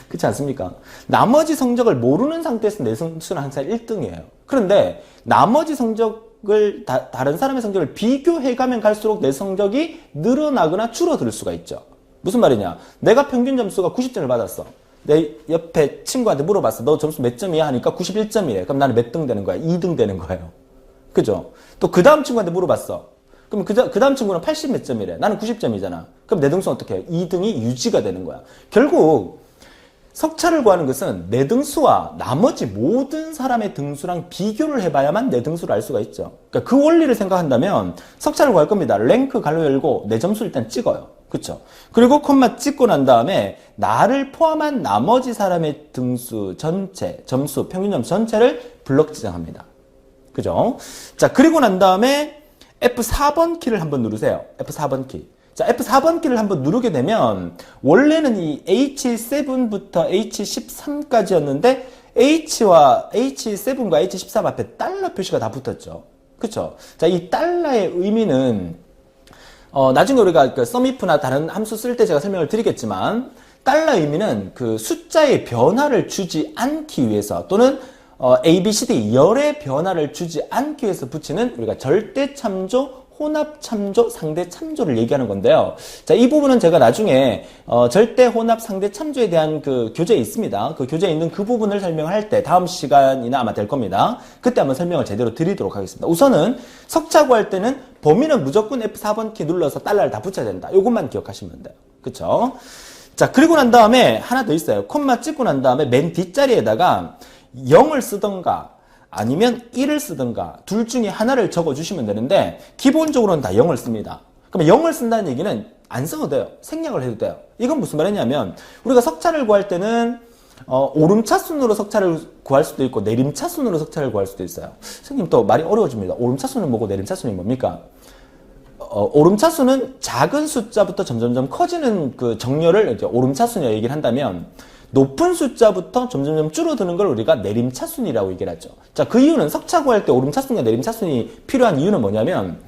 Speaker 1: 그렇지 않습니까? 나머지 성적을 모르는 상태에서 내 성적은 항상 1등이에요. 그런데 나머지 성적을 다른 사람의 성적을 비교해가면 갈수록 내 성적이 늘어나거나 줄어들 수가 있죠. 무슨 말이냐? 내가 평균 점수가 90점을 받았어. 내 옆에 친구한테 물어봤어. 너 점수 몇 점이야? 하니까 91점이래. 그럼 나는 몇 등 되는 거야? 2등 되는 거예요. 그죠? 또 그 다음 친구한테 물어봤어. 그럼 그 다음 친구는 80 몇 점이래. 나는 90점이잖아. 그럼 내 등수는 어떻게 해? 2등이 유지가 되는 거야. 결국 석차를 구하는 것은 내 등수와 나머지 모든 사람의 등수랑 비교를 해봐야만 내 등수를 알 수가 있죠. 그러니까 그 원리를 생각한다면 석차를 구할 겁니다. 랭크 가로 열고 내 점수를 일단 찍어요. 그쵸? 그리고 콤마 찍고 난 다음에 나를 포함한 나머지 사람의 등수 전체, 점수, 평균 점수 전체를 블럭 지정합니다. 그죠? 자, 그리고 난 다음에 F4번 키를 한번 누르세요. F4번 키. 자, F4번 키를 한번 누르게 되면 원래는 이 H7부터 H13까지였는데 H7과 H14 앞에 달러 표시가 다 붙었죠. 그쵸? 자, 이 달러의 의미는 나중에 우리가 그 썸이프나 다른 함수 쓸 때 제가 설명을 드리겠지만 달러의 의미는 그 숫자의 변화를 주지 않기 위해서 또는 A, B, C, D 열의 변화를 주지 않기 위해서 붙이는 우리가 절대 참조, 혼합 참조, 상대 참조를 얘기하는 건데요. 자, 이 부분은 제가 나중에 절대 혼합 상대 참조에 대한 그 교재에 있습니다. 그 교재에 있는 그 부분을 설명할 때 다음 시간이나 아마 될 겁니다. 그때 한번 설명을 제대로 드리도록 하겠습니다. 우선은 석차 구할 때는 범위는 무조건 F4번 키 눌러서 달러를 다 붙여야 된다. 이것만 기억하시면 돼요. 그쵸? 자, 그리고 난 다음에 하나 더 있어요. 콤마 찍고 난 다음에 맨 뒷자리에다가 0을 쓰던가 아니면 1을 쓰든가 둘 중에 하나를 적어주시면 되는데 기본적으로는 다 0을 씁니다. 그러면 0을 쓴다는 얘기는 안 써도 돼요. 생략을 해도 돼요. 이건 무슨 말이냐면 우리가 석차를 구할 때는 오름차순으로 석차를 구할 수도 있고 내림차순으로 석차를 구할 수도 있어요. 선생님 또 말이 어려워집니다. 오름차순은 뭐고 내림차순이 뭡니까? 오름차순은 작은 숫자부터 점점점 커지는 그 정렬을 이제 오름차순이라고 얘기를 한다면 높은 숫자부터 점점점 줄어드는 걸 우리가 내림차순이라고 얘기를 하죠. 자, 그 이유는 석차 구할 때 오름차순과 내림차순이 필요한 이유는 뭐냐면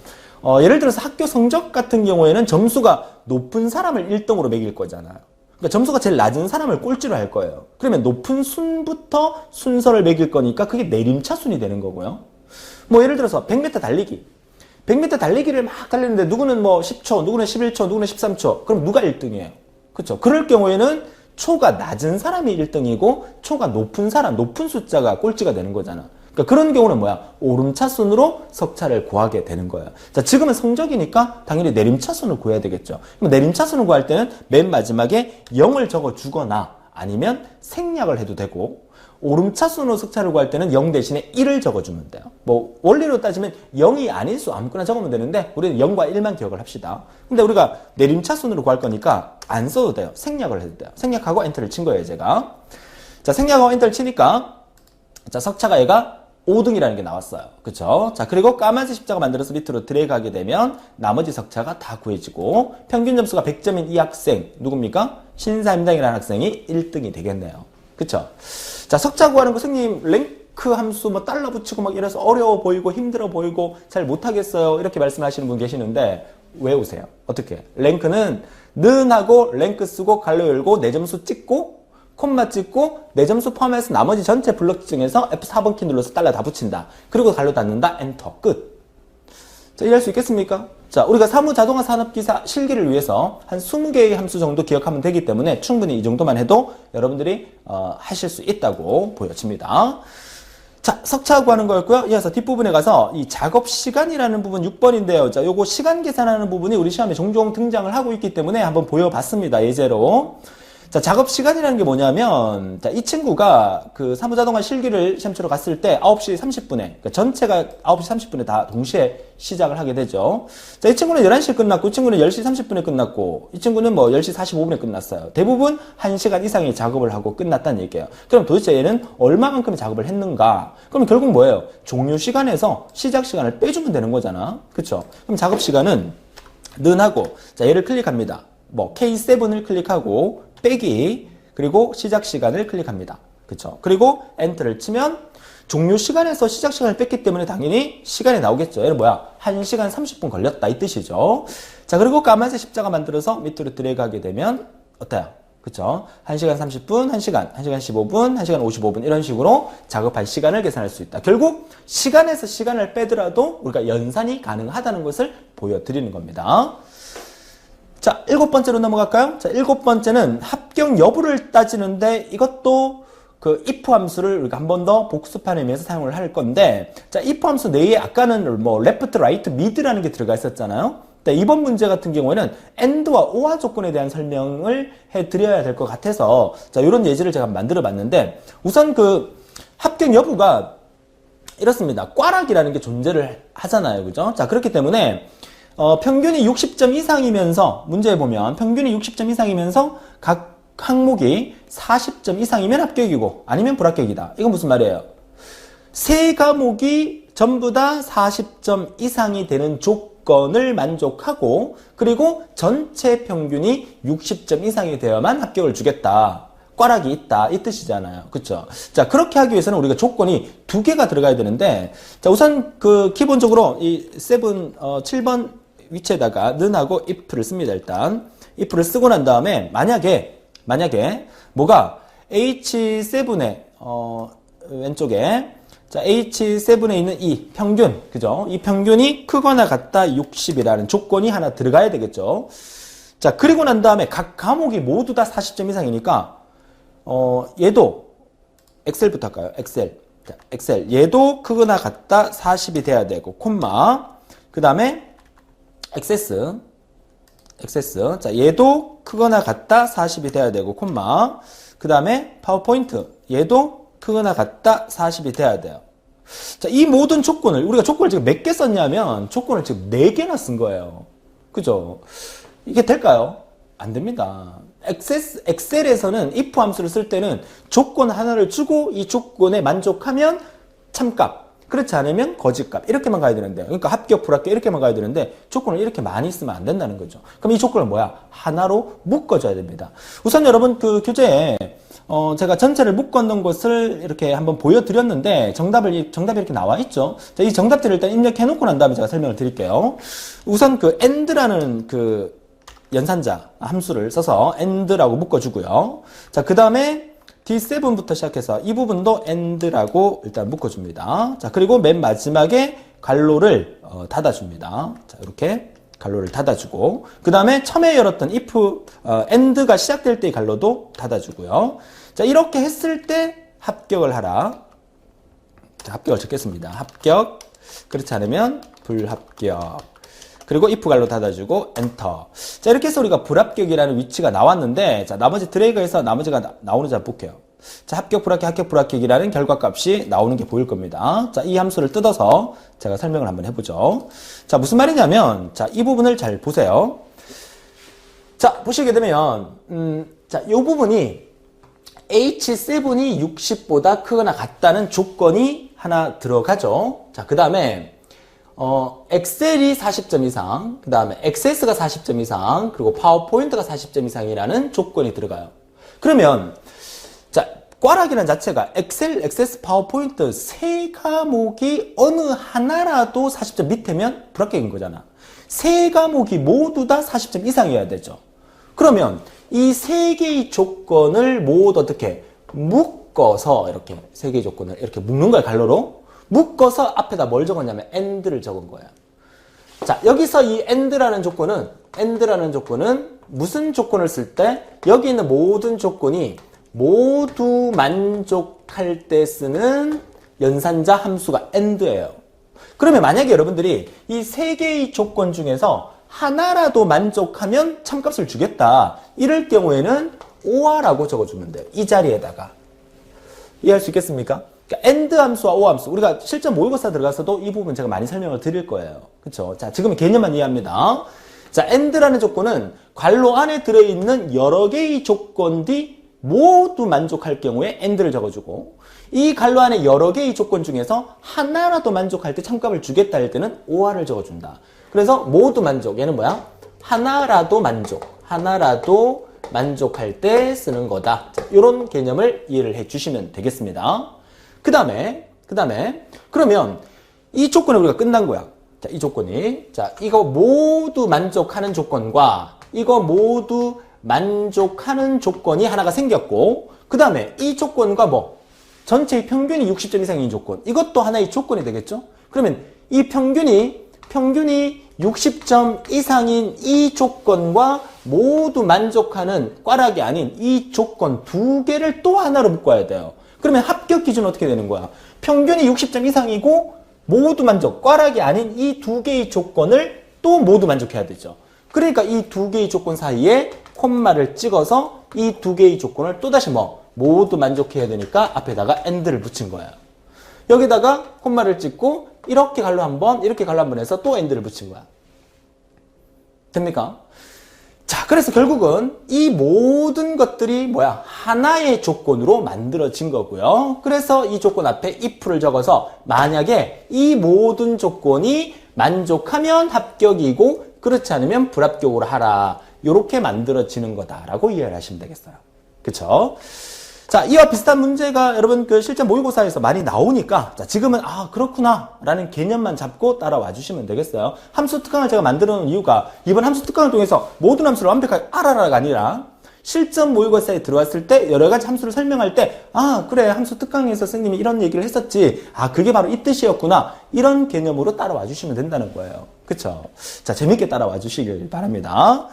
Speaker 1: 예를 들어서 학교 성적 같은 경우에는 점수가 높은 사람을 1등으로 매길 거잖아요. 그러니까 점수가 제일 낮은 사람을 꼴찌로 할 거예요. 그러면 높은 순부터 순서를 매길 거니까 그게 내림차순이 되는 거고요. 뭐 예를 들어서 100m 달리기. 100m 달리기를 막 달리는데 누구는 뭐 10초, 누구는 11초, 누구는 13초. 그럼 누가 1등이에요? 그렇죠? 그럴 경우에는 초가 낮은 사람이 1등이고 초가 높은 사람, 높은 숫자가 꼴찌가 되는 거잖아. 그러니까 그런 경우는 뭐야? 오름차순으로 석차를 구하게 되는 거야. 자, 지금은 성적이니까 당연히 내림차순을 구해야 되겠죠. 그럼 내림차순을 구할 때는 맨 마지막에 0을 적어주거나 아니면 생략을 해도 되고 오름차순으로 석차를 구할 때는 0 대신에 1을 적어주면 돼요. 뭐 원리로 따지면 0이 아닐 수 아무거나 적으면 되는데 우리는 0과 1만 기억을 합시다. 근데 우리가 내림차순으로 구할 거니까 안 써도 돼요. 생략을 해도 돼요. 생략하고 엔터를 친 거예요, 제가. 자, 생략하고 엔터를 치니까 자, 석차가 얘가 5등이라는 게 나왔어요. 그쵸? 자, 그리고 까만색 십자가 만들어서 밑으로 드래그하게 되면 나머지 석차가 다 구해지고 평균 점수가 100점인 이 학생 누굽니까? 신사임당이라는 학생이 1등이 되겠네요. 그쵸? 자, 석차 구하는 거 선생님 랭크 함수 뭐 달러 붙이고 막 이래서 어려워 보이고 힘들어 보이고 잘 못하겠어요. 이렇게 말씀하시는 분 계시는데 외우세요. 어떻게? 랭크는 는하고 랭크 쓰고 갈로 열고 내 점수 찍고 콤마 찍고 내 점수 포함해서 나머지 전체 블록 중에서 F4번 키 눌러서 달러 다 붙인다. 그리고 갈로 닫는다. 엔터. 끝. 자, 이해할 수 있겠습니까? 자, 우리가 사무 자동화 산업기사 실기를 위해서 한 20개의 함수 정도 기억하면 되기 때문에 충분히 이 정도만 해도 여러분들이 하실 수 있다고 보여집니다. 자, 석차 구하는 거였고요. 이어서 뒷부분에 가서 이 작업 시간이라는 부분 6번인데요. 자, 요거 시간 계산하는 부분이 우리 시험에 종종 등장을 하고 있기 때문에 한번 보여봤습니다. 예제로. 자, 작업 시간이라는 게 뭐냐면, 자, 이 친구가 그 사무자동화 실기를 시험 치러 갔을 때 9시 30분에, 그러니까 전체가 9시 30분에 다 동시에 시작을 하게 되죠. 자, 이 친구는 11시에 끝났고, 이 친구는 10시 30분에 끝났고, 이 친구는 뭐 10시 45분에 끝났어요. 대부분 1시간 이상의 작업을 하고 끝났다는 얘기예요. 그럼 도대체 얘는 얼마만큼의 작업을 했는가? 그럼 결국 뭐예요? 종료 시간에서 시작 시간을 빼주면 되는 거잖아. 그쵸? 그럼 작업 시간은 는하고, 자, 얘를 클릭합니다. 뭐, K7을 클릭하고, 빼기 그리고 시작 시간을 클릭합니다. 그쵸? 그리고 엔터를 치면 종료 시간에서 시작 시간을 뺐기 때문에 당연히 시간이 나오겠죠. 얘는 뭐야? 1시간 30분 걸렸다 이 뜻이죠. 자, 그리고 까만색 십자가 만들어서 밑으로 드래그하게 되면 어때요? 그쵸? 1시간 30분, 1시간 15분, 1시간 55분 이런 식으로 작업할 시간을 계산할 수 있다. 결국 시간에서 시간을 빼더라도 우리가 연산이 가능하다는 것을 보여드리는 겁니다. 자, 7번째로 넘어갈까요? 자, 7번째는 합격 여부를 따지는데 이것도 그 if 함수를 우리가 한 번 더 복습하는 의미에서 사용을 할 건데, 자, if 함수 내에 아까는 뭐 left, right, mid라는 게 들어가 있었잖아요. 이번 문제 같은 경우에는 and와 or 조건에 대한 설명을 해드려야 될 것 같아서 자, 이런 예제를 제가 만들어 봤는데 우선 그 합격 여부가 이렇습니다. 꽈락이라는 게 존재를 하잖아요. 그죠? 자, 그렇기 때문에 평균이 60점 이상이면서 문제에 보면 평균이 60점 이상이면서 각 항목이 40점 이상이면 합격이고 아니면 불합격이다. 이건 무슨 말이에요? 세 과목이 전부 다 40점 이상이 되는 조건을 만족하고 그리고 전체 평균이 60점 이상이 되어야만 합격을 주겠다. 꽈락이 있다 이 뜻이잖아요. 그렇죠? 자, 그렇게 하기 위해서는 우리가 조건이 두 개가 들어가야 되는데 자, 우선 그 기본적으로 이 7번 위치에다가 는하고 if를 씁니다. 일단 if를 쓰고 난 다음에 만약에 뭐가 H7에 왼쪽에 자, H7에 있는 이 평균, 그죠? 이 평균이 크거나 같다 60이라는 조건이 하나 들어가야 되겠죠. 자, 그리고 난 다음에 각 과목이 모두 다 40점 이상이니까 얘도 엑셀부터 할까요? 엑셀. 자, 엑셀. 얘도 크거나 같다 40이 돼야 되고 콤마. 그다음에 액세스. 자, 얘도 크거나 같다 40이 돼야 되고 콤마. 그다음에 파워포인트. 얘도 크거나 같다 40이 돼야 돼요. 자, 이 모든 조건을 우리가 조건을 지금 몇 개 썼냐면 조건을 지금 4개나 쓴 거예요. 그죠? 이게 될까요? 안 됩니다. 엑셀에서는 if 함수를 쓸 때는 조건 하나를 주고 이 조건에 만족하면 참값, 그렇지 않으면 거짓값 이렇게만 가야 되는데 그러니까 합격, 불합격 이렇게만 가야 되는데 조건을 이렇게 많이 쓰면 안 된다는 거죠. 그럼 이 조건을 뭐야? 하나로 묶어줘야 됩니다. 우선 여러분 그 교재에 제가 전체를 묶어놓은 것을 이렇게 한번 보여드렸는데 정답이 이렇게 나와 있죠. 자, 이 정답들을 일단 입력해 놓고 난 다음에 제가 설명을 드릴게요. 우선 그 and라는 그 연산자 함수를 써서 and라고 묶어주고요. 자, 그 다음에 D7부터 시작해서 이 부분도 and라고 일단 묶어줍니다. 자, 그리고 맨 마지막에 괄호를 닫아줍니다. 자, 이렇게 괄호를 닫아주고 그 다음에 처음에 열었던 if and가 시작될 때의 괄호도 닫아주고요. 자, 이렇게 했을 때 합격을 하라. 자, 합격을 적겠습니다. 합격. 그렇지 않으면 불합격. 그리고 if 괄호 닫아주고 엔터. 자, 이렇게 해서 우리가 불합격이라는 위치가 나왔는데 자, 나머지 드래그해서 나머지가 나오는지 한번 볼게요. 자, 합격, 불합격이라는 결과값이 나오는 게 보일 겁니다. 자, 이 함수를 뜯어서 제가 설명을 한번 해보죠. 자, 무슨 말이냐면 자, 이 부분을 잘 보세요. 자, 보시게 되면 자, 이 부분이 H7이 60보다 크거나 같다는 조건이 하나 들어가죠. 자, 그 다음에 엑셀이 40점 이상, 그 다음에 XS가 40점 이상, 그리고 파워포인트가 40점 이상이라는 조건이 들어가요. 그러면 자, 꽈락이라는 자체가 엑셀, XS, 파워포인트 세 과목이 어느 하나라도 40점 밑에면 불합격인 거잖아. 세 과목이 모두 다 40점 이상이어야 되죠. 그러면 이 세 개의 조건을 모두 어떻게 묶어서 이렇게 세 개의 조건을 이렇게 묶는 거야, 괄호로. 묶어서 앞에다 뭘 적었냐면 and를 적은 거예요. 자, 여기서 이 and라는 조건은 무슨 조건을 쓸 때 여기 있는 모든 조건이 모두 만족할 때 쓰는 연산자 함수가 and예요. 그러면 만약에 여러분들이 이 세 개의 조건 중에서 하나라도 만족하면 참값을 주겠다. 이럴 경우에는 or라고 적어주면 돼요. 이 자리에다가. 이해할 수 있겠습니까? 그러니까 and 함수와 or 함수. 우리가 실전 모의고사 들어가서도 이 부분 제가 많이 설명을 드릴 거예요. 그쵸? 자, 지금은 개념만 이해합니다. 자, and라는 조건은 괄호 안에 들어있는 여러 개의 조건들이 모두 만족할 경우에 and를 적어주고 이 괄호 안에 여러 개의 조건 중에서 하나라도 만족할 때 참값을 주겠다 할 때는 or를 적어준다. 그래서 모두 만족. 얘는 뭐야? 하나라도 만족할 때 쓰는 거다. 자, 이런 개념을 이해를 해 주시면 되겠습니다. 그 다음에 그러면 이 조건이 우리가 끝난 거야. 자, 이 조건이 자, 이거 모두 만족하는 조건과 이거 모두 만족하는 조건이 하나가 생겼고 그 다음에 이 조건과 뭐 전체의 평균이 60점 이상인 조건 이것도 하나의 조건이 되겠죠. 그러면 이 평균이 60점 이상인 이 조건과 모두 만족하는 꽈락이 아닌 이 조건 두 개를 또 하나로 묶어야 돼요. 그러면 합격 기준은 어떻게 되는 거야? 평균이 60점 이상이고 모두 만족, 꽈락이 아닌 이 두 개의 조건을 또 모두 만족해야 되죠. 그러니까 이 두 개의 조건 사이에 콤마를 찍어서 이 두 개의 조건을 또다시 모두 만족해야 되니까 앞에다가 and를 붙인 거예요. 여기다가 콤마를 찍고 이렇게 괄호 한 번, 이렇게 괄호 한 번 해서 또 and를 붙인 거야. 됩니까? 자, 그래서 결국은 이 모든 것들이 뭐야?
Speaker 2: 하나의 조건으로 만들어진 거고요. 그래서 이 조건 앞에 if를 적어서 만약에 이 모든 조건이 만족하면 합격이고 그렇지 않으면 불합격으로 하라. 이렇게 만들어지는 거다라고 이해를 하시면 되겠어요. 그쵸? 자, 이와 비슷한 문제가 여러분 그 실제 모의고사에서 많이 나오니까 자, 지금은 그렇구나 라는 개념만 잡고 따라와 주시면 되겠어요. 함수 특강을 제가 만들어 놓은 이유가 이번 함수 특강을 통해서 모든 함수를 완벽하게 알아라가 아니라 실전 모의고사에 들어왔을 때 여러 가지 함수를 설명할 때 그래 함수 특강에서 선생님이 이런 얘기를 했었지 그게 바로 이 뜻이었구나 이런 개념으로 따라와 주시면 된다는 거예요. 그쵸? 자, 재밌게 따라와 주시길 바랍니다.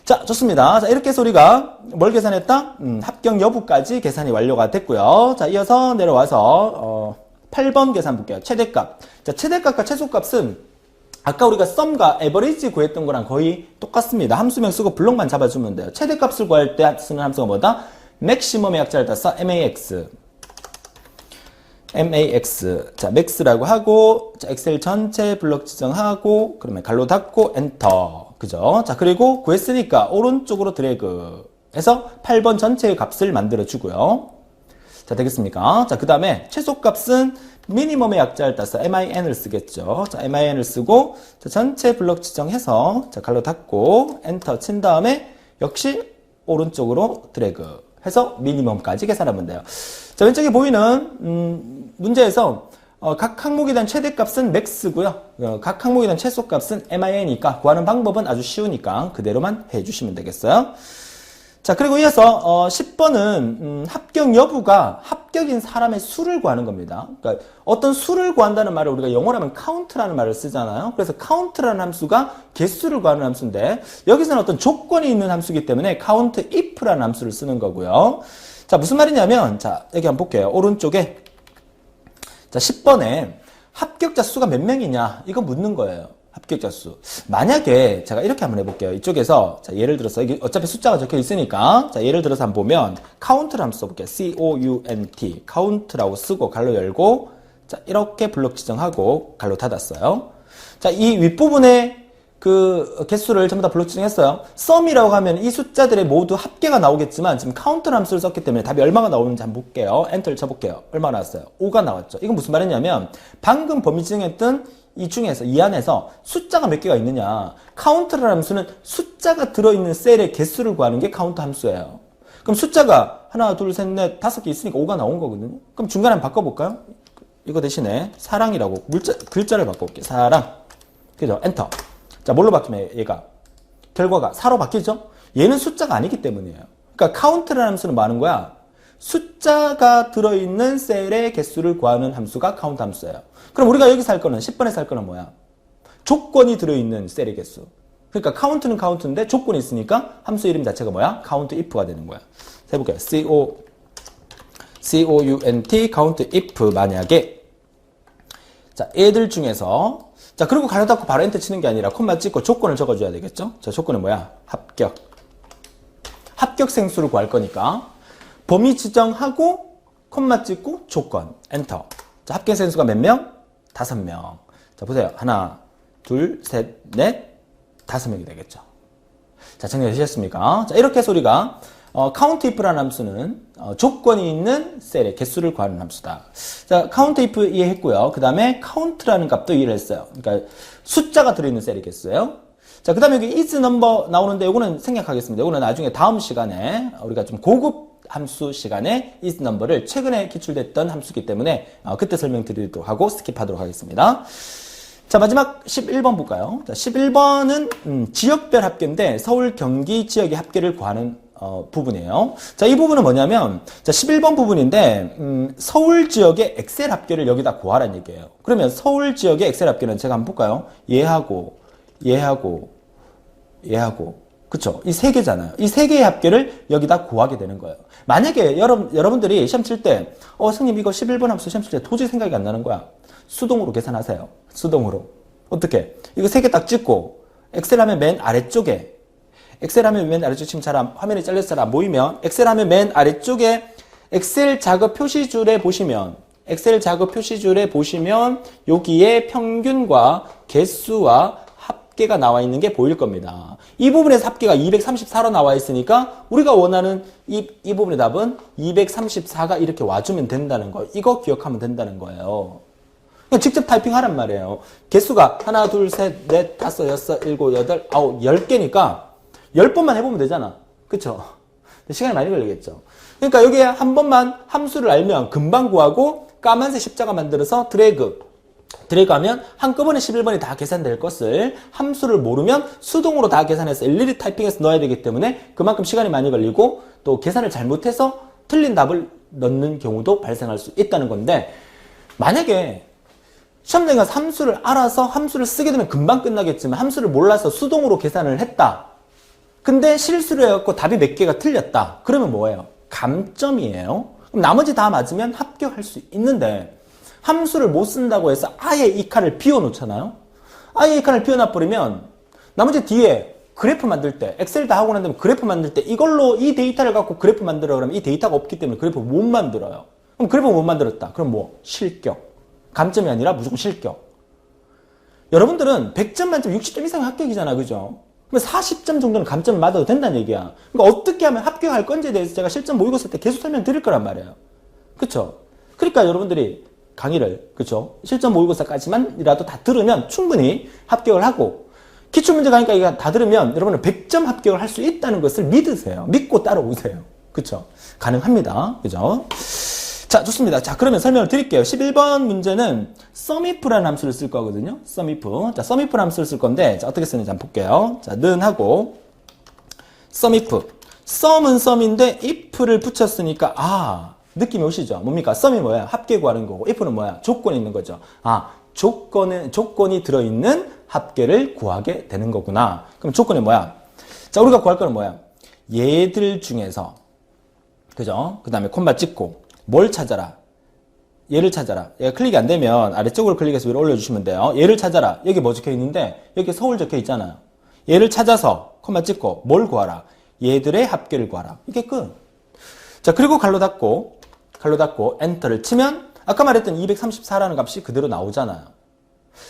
Speaker 2: 자, 좋습니다. 자, 이렇게 해서 우리가 뭘 계산했다? 합격 여부까지 계산이 완료가 됐고요. 자, 이어서 내려와서 8번 계산 볼게요. 최대값. 자, 최대값과 최소값은 아까 우리가 썸과 에버리지 구했던 거랑 거의 똑같습니다. 함수명 쓰고 블록만 잡아주면 돼요. 최대값을 구할 때 쓰는 함수가 뭐다? 맥시멈의 약자를 따서 max. 자, max라고 하고, 자, 엑셀 전체 블록 지정하고, 그러면 갈로 닫고, 엔터. 그죠? 자, 그리고 구했으니까 오른쪽으로 드래그 해서 8번 전체의 값을 만들어 주고요. 자, 되겠습니까? 자, 그 다음에 최소값은 미니멈의 약자를 따서 min을 쓰겠죠. 자, min을 쓰고, 자, 전체 블록 지정해서, 자, 갈로 닫고, 엔터 친 다음에 역시 오른쪽으로 드래그 해서 미니멈까지 계산하면 돼요. 자, 왼쪽에 보이는 문제에서 각 항목에 대한 최대값은 max고요. 각 항목에 대한 최소값은 min이니까 구하는 방법은 아주 쉬우니까 그대로만 해주시면 되겠어요. 자, 그리고 이어서 10번은 합격 여부가 합격인 사람의 수를 구하는 겁니다. 그러니까 어떤 수를 구한다는 말을 우리가 영어로 하면 count라는 말을 쓰잖아요. 그래서 count라는 함수가 개수를 구하는 함수인데 여기서는 어떤 조건이 있는 함수이기 때문에 count if라는 함수를 쓰는 거고요. 자, 무슨 말이냐면 자, 여기 한번 볼게요. 오른쪽에 자, 10번에 합격자 수가 몇 명이냐 이거 묻는 거예요. 합격자 수. 만약에 제가 이렇게 한번 해볼게요. 이쪽에서 자, 예를 들어서 이게 어차피 숫자가 적혀 있으니까 자, 예를 들어서 한번 보면 count를 한번 써볼게요. count count라고 쓰고 갈로 열고 자, 이렇게 블록 지정하고 갈로 닫았어요. 자, 이 윗부분에 그 개수를 전부 다 블록 지정했어요. sum이라고 하면 이 숫자들의 모두 합계가 나오겠지만 지금 count 함수를 썼기 때문에 답이 얼마가 나오는지 한번 볼게요. 엔터를 쳐볼게요. 얼마나 나왔어요? 5가 나왔죠. 이건 무슨 말이냐면 방금 범위 지정했던 이 안에서 숫자가 몇 개가 있느냐. count라는 함수는 숫자가 들어있는 셀의 개수를 구하는 게 count 함수예요. 그럼 숫자가 하나, 둘, 셋, 넷, 5개 있으니까 5가 나온 거거든요. 그럼 중간에 한번 바꿔볼까요? 이거 대신에 사랑이라고 글자를 바꿔볼게요. 사랑. 그죠? 엔터. 자, 뭘로 바뀌면 얘가? 결과가 4로 바뀌죠? 얘는 숫자가 아니기 때문이에요. 그러니까 count라는 함수는 뭐 하는 거야? 숫자가 들어있는 셀의 개수를 구하는 함수가 count 함수예요. 그럼 우리가 여기서 할 거는 10번에서 할 거는 뭐야? 조건이 들어있는 셀의 개수. 그러니까 count는 count인데 조건이 있으니까 함수 이름 자체가 뭐야? count if가 되는 거야. 해볼게요. count count if 만약에 자, 얘들 중에서 자, 그리고 가로 닫고 바로 엔터 치는 게 아니라 콤마 찍고 조건을 적어줘야 되겠죠? 자, 조건은 뭐야? 합격. 합격생 수를 구할 거니까 범위 지정하고 콤마 찍고 조건 엔터. 자, 합격생 수가 몇 명? 5명. 자, 보세요. 하나, 둘, 셋, 넷, 5명이 되겠죠. 자, 정리되셨습니까? 자, 이렇게 해서 우리가 count if라는 함수는 조건이 있는 셀의 개수를 구하는 함수다. 자, count if 이해했고요. 그 다음에 count라는 값도 이해를 했어요. 그러니까 숫자가 들어있는 셀의 개수예요. 자, 그 다음에 여기 is number 나오는데 이거는 생략하겠습니다. 이거는 나중에 다음 시간에 우리가 좀 고급 함수 시간에 is number를 최근에 기출됐던 함수이기 때문에 그때 설명드리도록 하고 스킵하도록 하겠습니다. 자, 마지막 11번 볼까요? 자, 11번은 지역별 합계인데 서울, 경기 지역의 합계를 구하는 부분이에요. 자, 이 부분은 뭐냐면 자, 11번 부분인데 서울 지역의 엑셀 합계를 여기다 구하라는 얘기예요. 그러면 서울 지역의 엑셀 합계는 제가 한번 볼까요? 얘하고 그쵸? 이 세 개잖아요. 이 세 개의 합계를 여기다 구하게 되는 거예요. 만약에 여러분들이 시험 칠 때 선생님 이거 11번 함수 시험 칠 때 도저히 생각이 안 나는 거야. 수동으로 계산하세요. 수동으로. 어떻게? 이거 세 개 딱 찍고 엑셀 하면 맨 아래쪽에 엑셀 하면 맨 아래쪽 지금 화면이 잘려서 잘 안 보이면 엑셀 하면 맨 아래쪽에 엑셀 작업 표시줄에 보시면 여기에 평균과 개수와 합계가 나와 있는 게 보일 겁니다. 이 부분에서 합계가 234로 나와 있으니까 우리가 원하는 이 부분의 답은 234가 이렇게 와주면 된다는 거. 이거 기억하면 된다는 거예요. 그냥 직접 타이핑하란 말이에요. 개수가 하나, 둘, 셋, 넷, 다섯, 여섯, 일곱, 여덟, 아홉, 10개니까 10번만 해보면 되잖아. 그쵸? 시간이 많이 걸리겠죠. 그러니까 여기에 한 번만 함수를 알면 금방 구하고 까만색 십자가 만들어서 드래그하면 한꺼번에 11번이 다 계산될 것을 함수를 모르면 수동으로 다 계산해서 일일이 타이핑해서 넣어야 되기 때문에 그만큼 시간이 많이 걸리고 또 계산을 잘못해서 틀린 답을 넣는 경우도 발생할 수 있다는 건데 만약에 시험장에 가서 함수를 알아서 함수를 쓰게 되면 금방 끝나겠지만 함수를 몰라서 수동으로 계산을 했다. 근데 실수를 해갖고 답이 몇 개가 틀렸다. 그러면 뭐예요? 감점이에요. 그럼 나머지 다 맞으면 합격할 수 있는데 함수를 못 쓴다고 해서 아예 이 칸을 비워놓잖아요. 아예 이 칸을 비워놔버리면 나머지 뒤에 그래프 만들 때 엑셀 다 하고 난 다음에 그래프 만들 때 이걸로 이 데이터를 갖고 그래프 만들어 그러면 이 데이터가 없기 때문에 그래프 못 만들어요. 그럼 그래프 못 만들었다. 그럼 뭐? 실격. 감점이 아니라 무조건 실격. 여러분들은 100점 만점 60점 이상 합격이잖아. 그죠? 그럼 40점 정도는 감점을 맞아도 된다는 얘기야. 그러니까 어떻게 하면 합격할 건지에 대해서 제가 실전 모의고사 때 계속 설명드릴 거란 말이에요. 그쵸? 그러니까 여러분들이 강의를, 그쵸? 실전 모의고사까지만이라도 다 들으면 충분히 합격을 하고, 기출문제 가니까 이거 다 들으면 여러분은 100점 합격을 할 수 있다는 것을 믿으세요. 믿고 따라오세요. 그쵸? 가능합니다. 그죠? 자, 좋습니다. 자, 그러면 설명을 드릴게요. 11번 문제는 sumif라는 함수를 쓸 거거든요. sumif. 자, sumif라는 함수를 쓸 건데, 자, 어떻게 쓰는지 한번 볼게요. 자, 는 하고, sumif. sum은 sum인데, if를 붙였으니까, 느낌이 오시죠? 뭡니까? sum이 뭐야? 합계 구하는 거고, if는 뭐야? 조건이 있는 거죠. 조건이 들어있는 합계를 구하게 되는 거구나. 그럼 조건이 뭐야? 자, 우리가 구할 거는 뭐야? 얘들 중에서, 그죠? 그 다음에 콤마 찍고, 뭘 찾아라? 얘를 찾아라. 얘가 클릭이 안 되면 아래쪽으로 클릭해서 위로 올려주시면 돼요. 얘를 찾아라. 여기 뭐 적혀 있는데 여기 서울 적혀 있잖아요. 얘를 찾아서 콤마 찍고 뭘 구하라? 얘들의 합계를 구하라. 이게 끝. 자, 그리고 갈로 닫고 엔터를 치면 아까 말했던 234라는 값이 그대로 나오잖아요.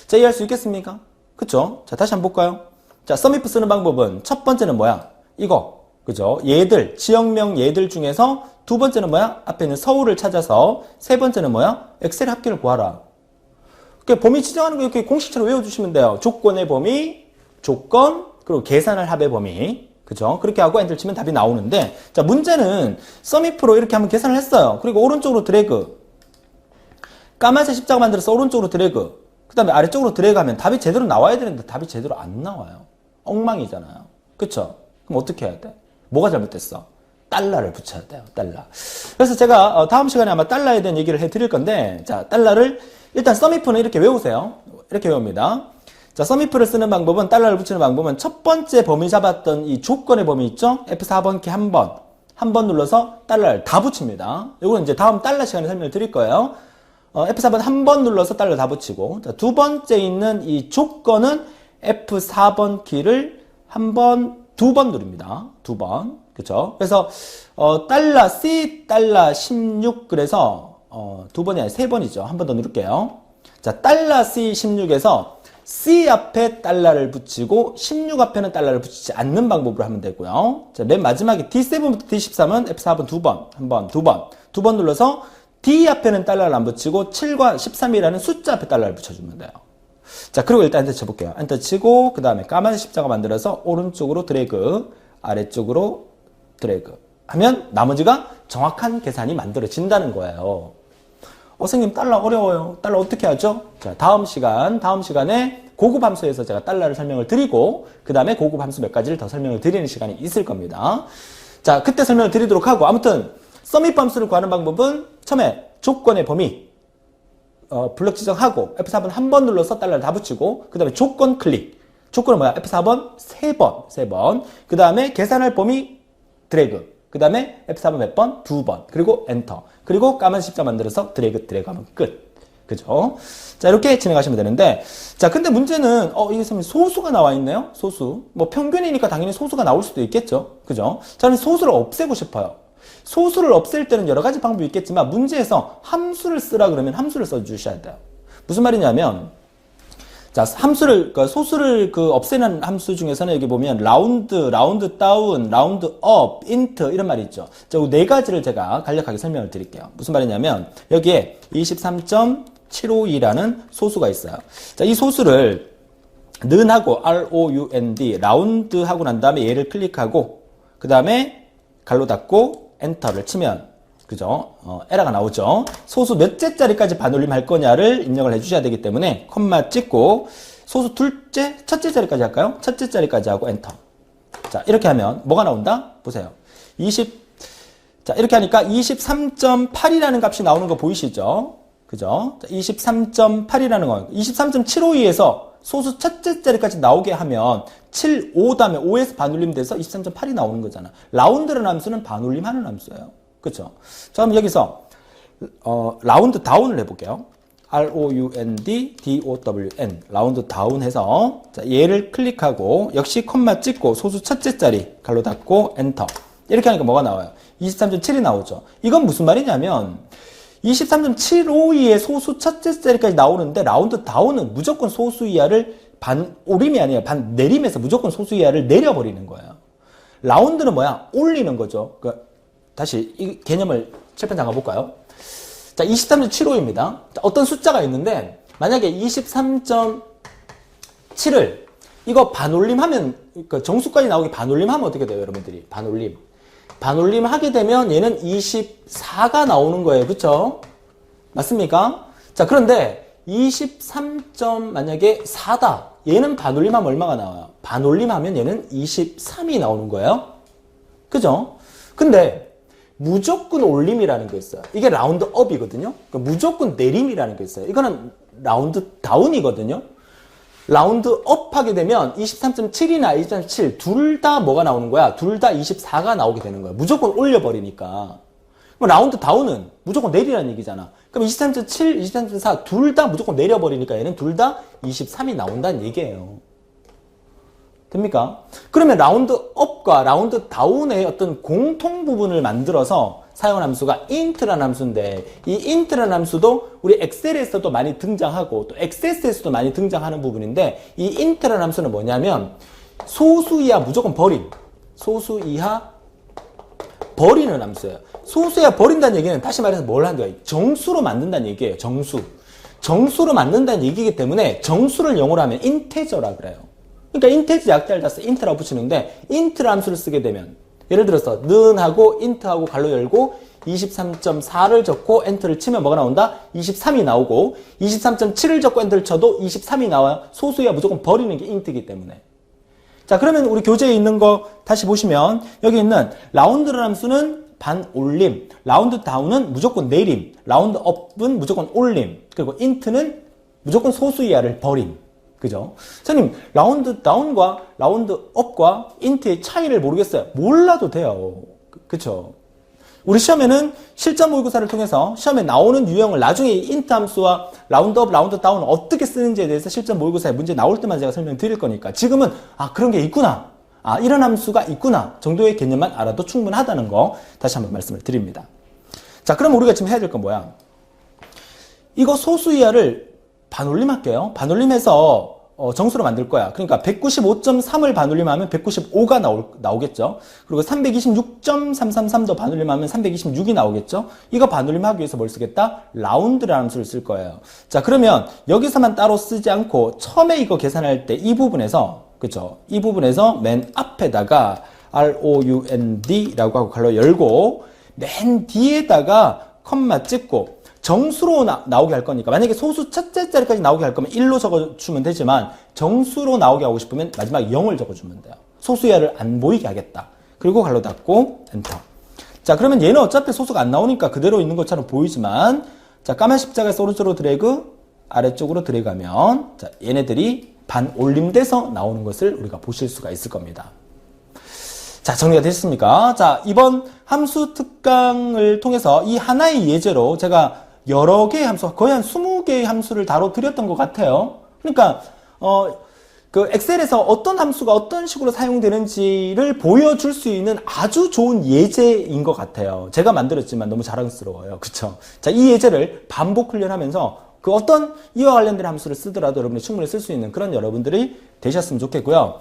Speaker 2: 자, 이해할 수 있겠습니까? 그쵸? 자, 다시 한번 볼까요? 자, sumif 쓰는 방법은 첫 번째는 뭐야? 이거. 그죠? 얘들, 지역명 얘들 중에서 두 번째는 뭐야? 앞에 있는 서울을 찾아서 세 번째는 뭐야? 엑셀 합계를 구하라. 범위 지정하는 거 이렇게 공식처럼 외워주시면 돼요. 조건의 범위, 조건, 그리고 계산할 합의 범위. 그죠? 그렇게 하고 엔터를 치면 답이 나오는데, 자, 문제는 sumif로 이렇게 한번 계산을 했어요. 그리고 오른쪽으로 드래그. 까만색 십자가 만들어서 오른쪽으로 드래그. 그 다음에 아래쪽으로 드래그 하면 답이 제대로 나와야 되는데 답이 제대로 안 나와요. 엉망이잖아요. 그쵸? 그럼 어떻게 해야 돼? 뭐가 잘못됐어? 달러를 붙여야 돼요. 달러. 그래서 제가 다음 시간에 아마 달러에 대한 얘기를 해드릴 건데, 자, 달러를 일단 sumif는 이렇게 외우세요. 이렇게 외웁니다. 자, sumif를 쓰는 방법은, 달러를 붙이는 방법은 첫 번째 범위 잡았던 이 조건의 범위 있죠? F4번 키 한 번 눌러서 달러를 다 붙입니다. 이거는 이제 다음 달러 시간에 설명을 드릴 거예요. F4번 한 번 눌러서 달러 다 붙이고, 자, 두 번째 있는 이 조건은 F4번 키를 두 번 누릅니다. 두 번. 그쵸? 그래서, 달러, C, 달러 16, 그래서, 두 번이 아니라 세 번이죠. 한 번 더 누를게요. 자, 달러 C 16에서 C 앞에 달러를 붙이고 16 앞에는 달러를 붙이지 않는 방법으로 하면 되고요. 자, 맨 마지막에 D7부터 D13은 F4번 두 번 눌러서 D 앞에는 달러를 안 붙이고 7과 13이라는 숫자 앞에 달러를 붙여주면 돼요. 자, 그리고 일단 엔터 쳐볼게요. 엔터 치고, 그 다음에 까만 십자가 만들어서 오른쪽으로 드래그, 아래쪽으로 드래그 하면 나머지가 정확한 계산이 만들어진다는 거예요. 선생님, 달러 어려워요. 달러 어떻게 하죠? 자, 다음 시간에 고급 함수에서 제가 달러를 설명을 드리고, 그 다음에 고급 함수 몇 가지를 더 설명을 드리는 시간이 있을 겁니다. 자, 그때 설명을 드리도록 하고, 아무튼, sumif 함수를 구하는 방법은 처음에 조건의 범위, 블럭 지정하고 F4번 한 번 눌러서 달러를 다 붙이고 그 다음에 조건 클릭. 조건은 뭐야? F4번 세 번. 그 다음에 계산할 범위 드래그. 그 다음에 F4번 몇 번? 두 번. 그리고 엔터. 그리고 까만 십자 만들어서 드래그 하면 끝. 그죠? 자, 이렇게 진행하시면 되는데, 자, 근데 문제는 이게 소수가 나와 있네요. 소수. 뭐 평균이니까 당연히 소수가 나올 수도 있겠죠. 그죠? 저는 소수를 없애고 싶어요. 소수를 없앨 때는 여러 가지 방법이 있겠지만 문제에서 함수를 쓰라 그러면 함수를 써주셔야 돼요. 무슨 말이냐면 자, 소수를 없애는 함수 중에서는 여기 보면 라운드 다운, 라운드 업, 인트 이런 말이 있죠. 자, 이 네 가지를 제가 간략하게 설명을 드릴게요. 무슨 말이냐면 여기에 23.752라는 소수가 있어요. 자, 이 소수를 는하고 round, 라운드 하고 난 다음에 얘를 클릭하고 그 다음에 갈로 닫고 엔터를 치면 그죠? 에러가 나오죠. 소수 몇째 자리까지 반올림 할 거냐를 입력을 해주셔야 되기 때문에 콤마 찍고 소수 첫째 자리까지 할까요? 첫째 자리까지 하고 엔터. 자, 이렇게 하면 뭐가 나온다? 보세요. 자, 이렇게 하니까 23.8이라는 값이 나오는 거 보이시죠? 그죠? 23.8이라는 거. 23.752에서 소수 첫째 자리까지 나오게 하면 7, 5 다음에 5에서 반올림 돼서 23.8이 나오는 거잖아. 라운드라는 함수는 반올림 하는 함수예요. 그쵸? 자, 그럼 여기서, 라운드 다운을 해볼게요. round-down. 라운드 다운 해서, 자, 얘를 클릭하고, 역시 콤마 찍고, 소수 첫째 자리, 갈로 닫고, 엔터. 이렇게 하니까 뭐가 나와요? 23.7이 나오죠. 이건 무슨 말이냐면, 23.752의 소수 첫째 자리까지 나오는데, 라운드 다운은 무조건 소수 이하를 반오림이 아니라 반내림에서 무조건 소수 이하를 내려버리는 거예요. 라운드는 뭐야? 올리는 거죠. 다시 이 개념을 칠판 잠가 볼까요? 자, 23.75입니다. 어떤 숫자가 있는데 만약에 23.7을 이거 반올림하면 그러니까 정수까지 나오게 반올림하면 어떻게 돼요, 여러분들이? 반올림 하게 되면 얘는 24가 나오는 거예요. 그렇죠? 맞습니까? 자, 그런데 23. 만약에 4다. 얘는 반올림하면 얼마가 나와요? 반올림하면 얘는 23이 나오는 거예요. 그죠? 근데 무조건 올림이라는 게 있어요. 이게 라운드 업이거든요. 그러니까 무조건 내림이라는 게 있어요. 이거는 라운드 다운이거든요. 라운드 업 하게 되면 23.7이나 23.7 둘 다 뭐가 나오는 거야? 둘 다 24가 나오게 되는 거야. 무조건 올려버리니까. 그럼 라운드 다운은 무조건 내리라는 얘기잖아. 그럼 23.7, 23.4 둘 다 무조건 내려버리니까 얘는 둘 다 23이 나온다는 얘기예요. 됩니까? 그러면 라운드 업과 라운드 다운의 어떤 공통 부분을 만들어서 사용한 함수가 int라는 함수인데 이 int라는 함수도 우리 엑셀에서도 많이 등장하고 또 XS에서도 많이 등장하는 부분인데 이 int라는 함수는 뭐냐면 소수 이하 무조건 버림. 소수 이하 버리는 함수예요. 소수 이하 버린다는 얘기는 다시 말해서 뭘 한다? 정수로 만든다는 얘기예요. 정수로 만든다는 얘기이기 때문에 정수를 영어로 하면 인테저라 그래요. 그러니까 인테지 약자를 다 써 인트라고 붙이는데 인트 함수를 쓰게 되면 예를 들어서 는하고 인트하고 갈로 열고 23.4를 적고 엔터를 치면 뭐가 나온다? 23이 나오고 23.7을 적고 엔터를 쳐도 23이 나와요. 소수야 무조건 버리는 게 인트이기 때문에. 자, 그러면 우리 교재에 있는 거 다시 보시면 여기 있는 라운드라는 함수는 반올림, 라운드 다운은 무조건 내림, 라운드 업은 무조건 올림, 그리고 인트는 무조건 소수 이하를 버림. 그죠? 선생님, 라운드 다운과 라운드 업과 인트의 차이를 모르겠어요. 몰라도 돼요. 그쵸? 우리 시험에는 실전 모의고사를 통해서 시험에 나오는 유형을 나중에 인트 함수와 라운드 업, 라운드 다운을 어떻게 쓰는지에 대해서 실전 모의고사에 문제 나올 때만 제가 설명드릴 거니까 지금은 그런 게 있구나. 이런 함수가 있구나. 정도의 개념만 알아도 충분하다는 거 다시 한번 말씀을 드립니다. 자, 그럼 우리가 지금 해야 될 건 뭐야? 이거 소수 이하를 반올림할게요. 반올림해서 정수로 만들 거야. 그러니까 195.3을 반올림하면 195가 나오겠죠. 그리고 326.333도 반올림하면 326이 나오겠죠. 이거 반올림하기 위해서 뭘 쓰겠다? 라운드라는 함수를 쓸 거예요. 자, 그러면 여기서만 따로 쓰지 않고 처음에 이거 계산할 때 이 부분에서 그죠? 이 부분에서 맨 앞에다가 round라고 하고 갈로 열고 맨 뒤에다가 컴마 찍고 정수로 나오게 할 거니까 만약에 소수 첫째 자리까지 나오게 할 거면 1로 적어주면 되지만 정수로 나오게 하고 싶으면 마지막에 0을 적어주면 돼요. 소수 이하를 안 보이게 하겠다. 그리고 갈로 닫고 엔터. 자, 그러면 얘는 어차피 소수가 안 나오니까 그대로 있는 것처럼 보이지만 자, 까만 십자가에서 오른쪽으로 드래그 아래쪽으로 드래그하면 자, 얘네들이 반올림돼서 나오는 것을 우리가 보실 수가 있을 겁니다. 자, 정리가 되셨습니까? 자, 이번 함수 특강을 통해서 이 하나의 예제로 제가 여러 개의 함수, 거의 한 20개의 함수를 다뤄드렸던 것 같아요. 그러니까, 그 엑셀에서 어떤 함수가 어떤 식으로 사용되는지를 보여줄 수 있는 아주 좋은 예제인 것 같아요. 제가 만들었지만 너무 자랑스러워요. 그쵸? 자, 이 예제를 반복 훈련하면서 그 어떤 이와 관련된 함수를 쓰더라도 여러분이 충분히 쓸 수 있는 그런 여러분들이 되셨으면 좋겠고요.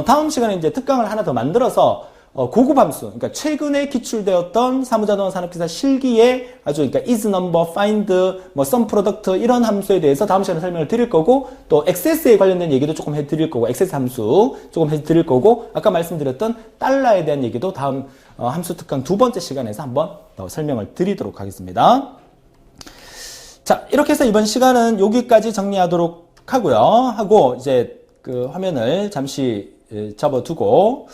Speaker 2: 다음 시간에 이제 특강을 하나 더 만들어서 고급 함수, 그러니까 최근에 기출되었던 사무자동화 산업기사 실기에 아주 그러니까 is number, find, 뭐 sum product 이런 함수에 대해서 다음 시간에 설명을 드릴 거고 또 XS에 관련된 얘기도 조금 해드릴 거고 XS 함수 조금 해드릴 거고 아까 말씀드렸던 달러에 대한 얘기도 다음 함수 특강 두 번째 시간에서 한번 더 설명을 드리도록 하겠습니다. 자, 이렇게 해서 이번 시간은 여기까지 정리하도록 하고 이제 그 화면을 잠시 접어두고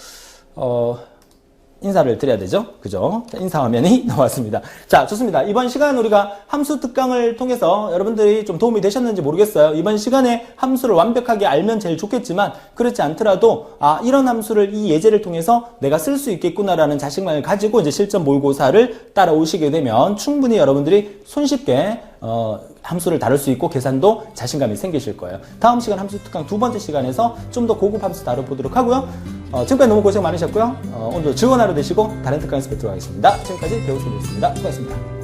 Speaker 2: 인사를 드려야 되죠? 그죠? 인사 화면이 나왔습니다. 자, 좋습니다. 이번 시간 우리가 함수 특강을 통해서 여러분들이 좀 도움이 되셨는지 모르겠어요. 이번 시간에 함수를 완벽하게 알면 제일 좋겠지만, 그렇지 않더라도, 이런 함수를 이 예제를 통해서 내가 쓸 수 있겠구나라는 자신감을 가지고 이제 실전 모의고사를 따라오시게 되면 충분히 여러분들이 손쉽게, 함수를 다룰 수 있고 계산도 자신감이 생기실 거예요. 다음 시간 함수 특강 두 번째 시간에서 좀 더 고급 함수 다뤄보도록 하고요. 지금까지 너무 고생 많으셨고요. 오늘도 즐거운 하루 되시고 다른 특강에서 뵙도록 하겠습니다. 지금까지 배우수님이었습니다. 수고하셨습니다.